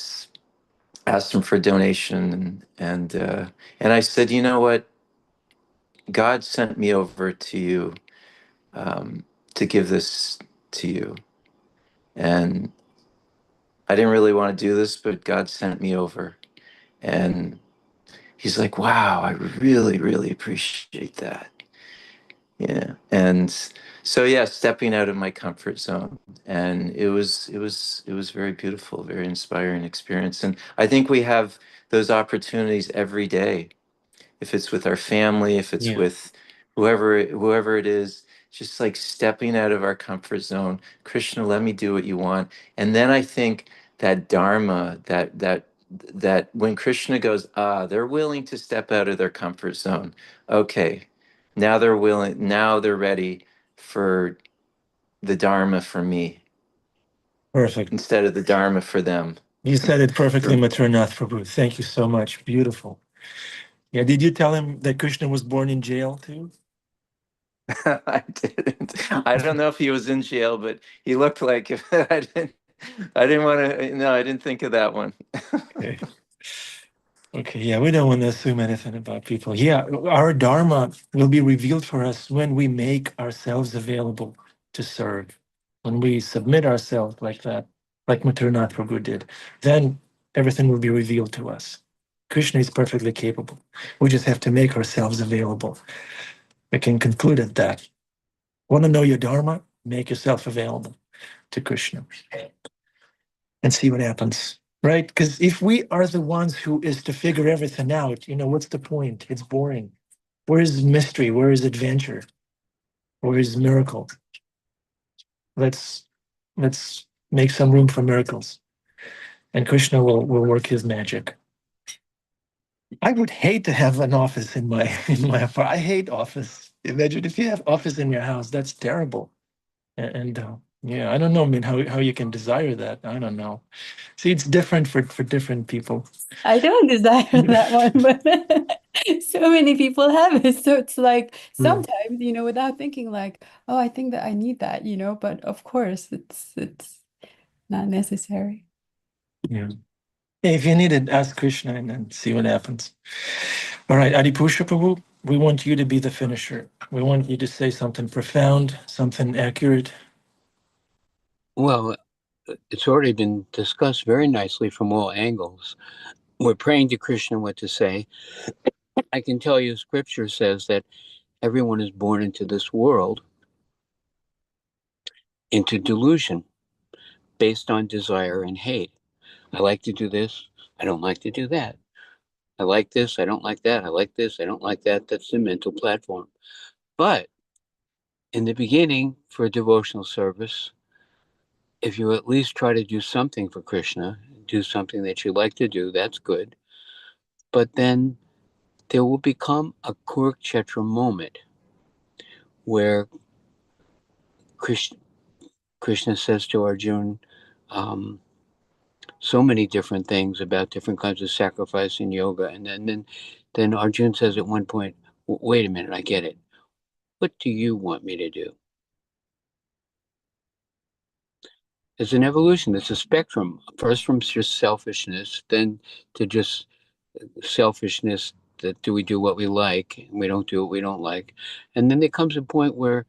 asked him for a donation, and I said, "You know what? God sent me over to you, um, to give this to you, and I didn't really want to do this, but God sent me over." And he's like, "Wow, I really, really appreciate that." Yeah. And so yeah, stepping out of my comfort zone. And it was very beautiful, very inspiring experience. And I think we have those opportunities every day. If it's with our family, if it's Yeah. with whoever it is, just like stepping out of our comfort zone. Krishna, let me do what you want. And then I think that dharma, that when Krishna goes, they're willing to step out of their comfort zone. Okay, now they're ready for the dharma for me Perfect. instead of the dharma for them. You said it perfectly, For Maturnath Prabhu. Thank you so much. Beautiful. Yeah. Did you tell him that Krishna was born in jail too? I didn't. I don't know if he was in jail, but he looked like I didn't want to. No, I didn't think of that one. Okay. Okay. Yeah, we don't want to assume anything about people. Yeah, our dharma will be revealed for us when we make ourselves available to serve. When we submit ourselves like that, like Maturnath Prabhu did, then everything will be revealed to us. Krishna is perfectly capable. We just have to make ourselves available. We can conclude at that. Want to know your dharma? Make yourself available to Krishna and see what happens, right? Because if we are the ones who is to figure everything out, what's the point? It's boring. Where is mystery? Where is adventure? for his miracle. Let's make some room for miracles, and Krishna will work his magic. I would hate to have an office in my apartment. I hate office. Imagine if you have office in your house. That's terrible. And yeah, I don't know. I mean, how you can desire that? I don't know. See, it's different for different people. I don't desire that one, but so many people have it. So it's like sometimes, without thinking like, oh, I think that I need that, but of course it's not necessary. Yeah. If you need it, ask Krishna and see what happens. All right, Adipusha Prabhu, we want you to be the finisher. We want you to say something profound, something accurate. Well, it's already been discussed very nicely from all angles. We're praying to Krishna what to say. I can tell you, scripture says that everyone is born into this world into delusion based on desire and hate. I like to do this. I don't like to do that. I like this. I don't like that. I like this. I don't like that. That's the mental platform. But in the beginning, for a devotional service, if you at least try to do something for Krishna, do something that you like to do, that's good. But then there will become a Kurukshetra moment where Krishna says to Arjuna so many different things about different kinds of sacrifice in yoga. And then Arjuna says at one point, wait a minute, I get it. What do you want me to do? It's an evolution. It's a spectrum. First from just selfishness, then to just selfishness that do we do what we like and we don't do what we don't like. And then there comes a point where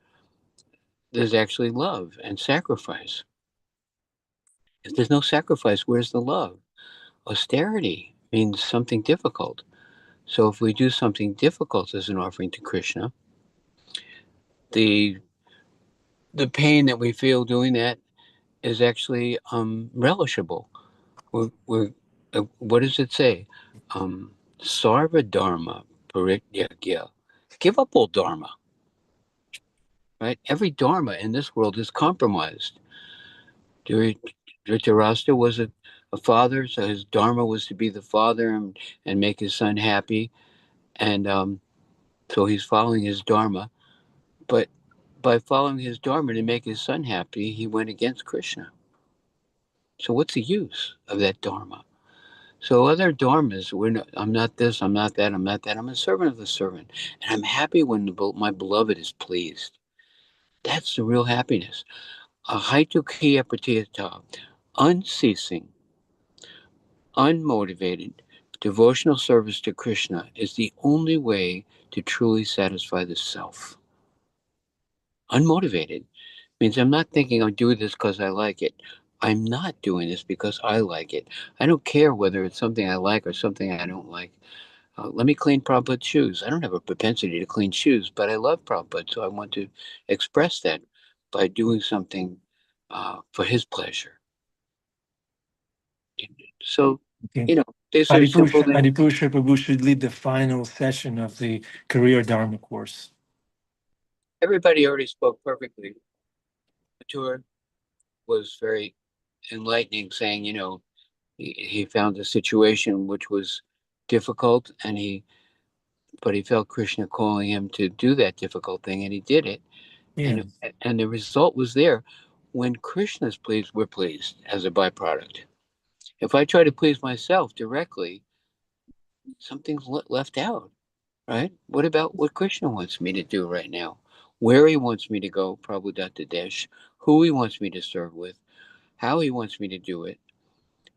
there's actually love and sacrifice. If there's no sacrifice, where's the love? Austerity means something difficult. So if we do something difficult as an offering to Krishna, the pain that we feel doing that is actually relishable. We're what does it say? Sarva dharma parityagya. Give up all dharma. Right? Every dharma in this world is compromised. Dhritarashtra was a father, so his dharma was to be the father and make his son happy, and so he's following his dharma. But by following his dharma to make his son happy, he went against Krishna. So what's the use of that dharma? So other dharmas, I'm not this, I'm not that, I'm not that. I'm a servant of the servant, and I'm happy when my beloved is pleased. That's the real happiness. Ahaitukiya pratiyata, unceasing, unmotivated devotional service to Krishna is the only way to truly satisfy the self. Unmotivated means I'm not thinking I'm doing this because I like it. I'm not doing this because I like it. I don't care whether it's something I like or something I don't like. Let me clean Prabhupada's shoes. I don't have a propensity to clean shoes, but I love Prabhupada, so I want to express that by doing something for his pleasure. So, Okay. these are simple things. Adipusha Prabhu should lead the final session of the Career Dharma course. Everybody already spoke perfectly. Mature was very enlightening, saying, he found a situation which was difficult, but he felt Krishna calling him to do that difficult thing, and he did it. Yeah. And the result was there. When Krishna's pleased, we're pleased as a byproduct. If I try to please myself directly, something's left out, right? What about what Krishna wants me to do right now? Where he wants me to go, Prabhupada Desh, who he wants me to serve with, how he wants me to do it.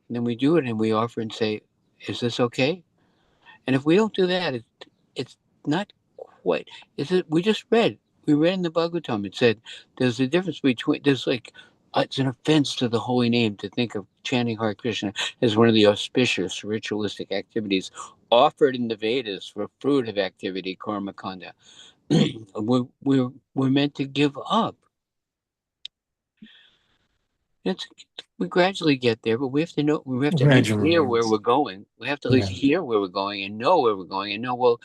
And then we do it and we offer and say, is this okay? And if we don't do that, it's not quite. We just read. We read in the Bhagavatam. It said there's a difference between. There's like it's an offense to the holy name to think of chanting Hare Krishna as one of the auspicious ritualistic activities offered in the Vedas for fruit of activity, karma kanda. we're meant to give up. We gradually get there, but we have to know. We have to at least Gradually, hear where yes. we're going. We have to at least hear where we're going and know where we're going and know. Well,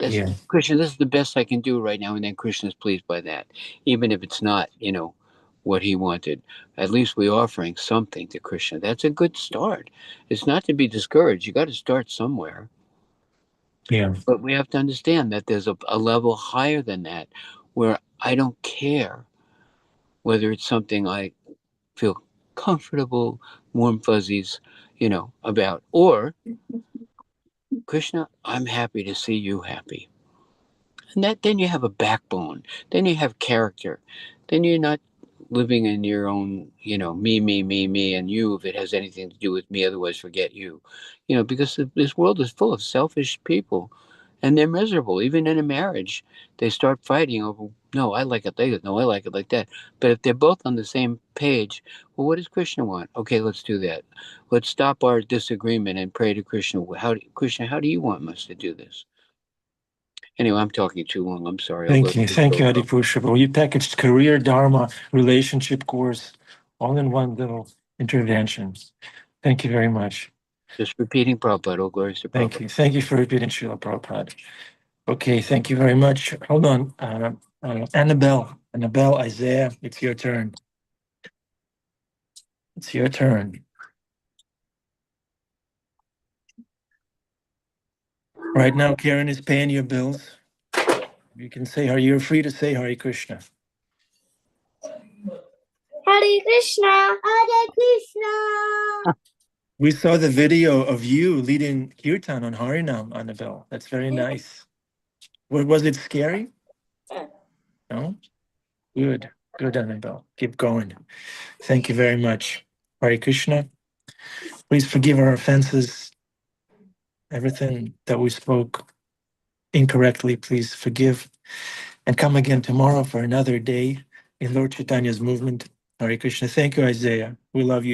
That's Yeah. Krishna, this is the best I can do right now, and then Krishna's pleased by that. Even if it's not, what he wanted. At least we're offering something to Krishna. That's a good start. It's not to be discouraged. You got to start somewhere. Yeah. But we have to understand that there's a level higher than that where I don't care whether it's something I feel comfortable, warm fuzzies, about, or Krishna, I'm happy to see you happy. And then you have a backbone. Then you have character. Then you're not living in your own, me, and you, if it has anything to do with me, otherwise forget you. Because this world is full of selfish people and they're miserable. Even in a marriage, they start fighting over, no, I like it like that. No, I like it like that. But if they're both on the same page, well, what does Krishna want? Okay, let's do that. Let's stop our disagreement and pray to Krishna. Krishna, how do you want us to do this? Anyway, I'm talking too long. I'm sorry. I'll Thank let you. you Thank you, go. Adipusha. Well, you packaged career, dharma, relationship course, all in one little intervention. Thank you very much. Just repeating Prabhupada. Oh, glories to Thank Prabhupada. you. Thank you for repeating Srila Prabhupada. Okay, thank you very much. Hold on. Annabelle, Isaiah, it's your turn. It's your turn. Right now, Karen is paying your bills. You can say, you're free to say Hare Krishna. Hare Krishna. Hare Krishna. We saw the video of you leading kirtan on Harinam, Annabelle. That's very nice. Was it scary? No? Good. Good, Annabelle. Keep going. Thank you very much. Hare Krishna. Please forgive our offenses. Everything that we spoke incorrectly, please forgive. And come again tomorrow for another day in Lord Chaitanya's movement. Hare Krishna. Thank you, Isaiah. We love you.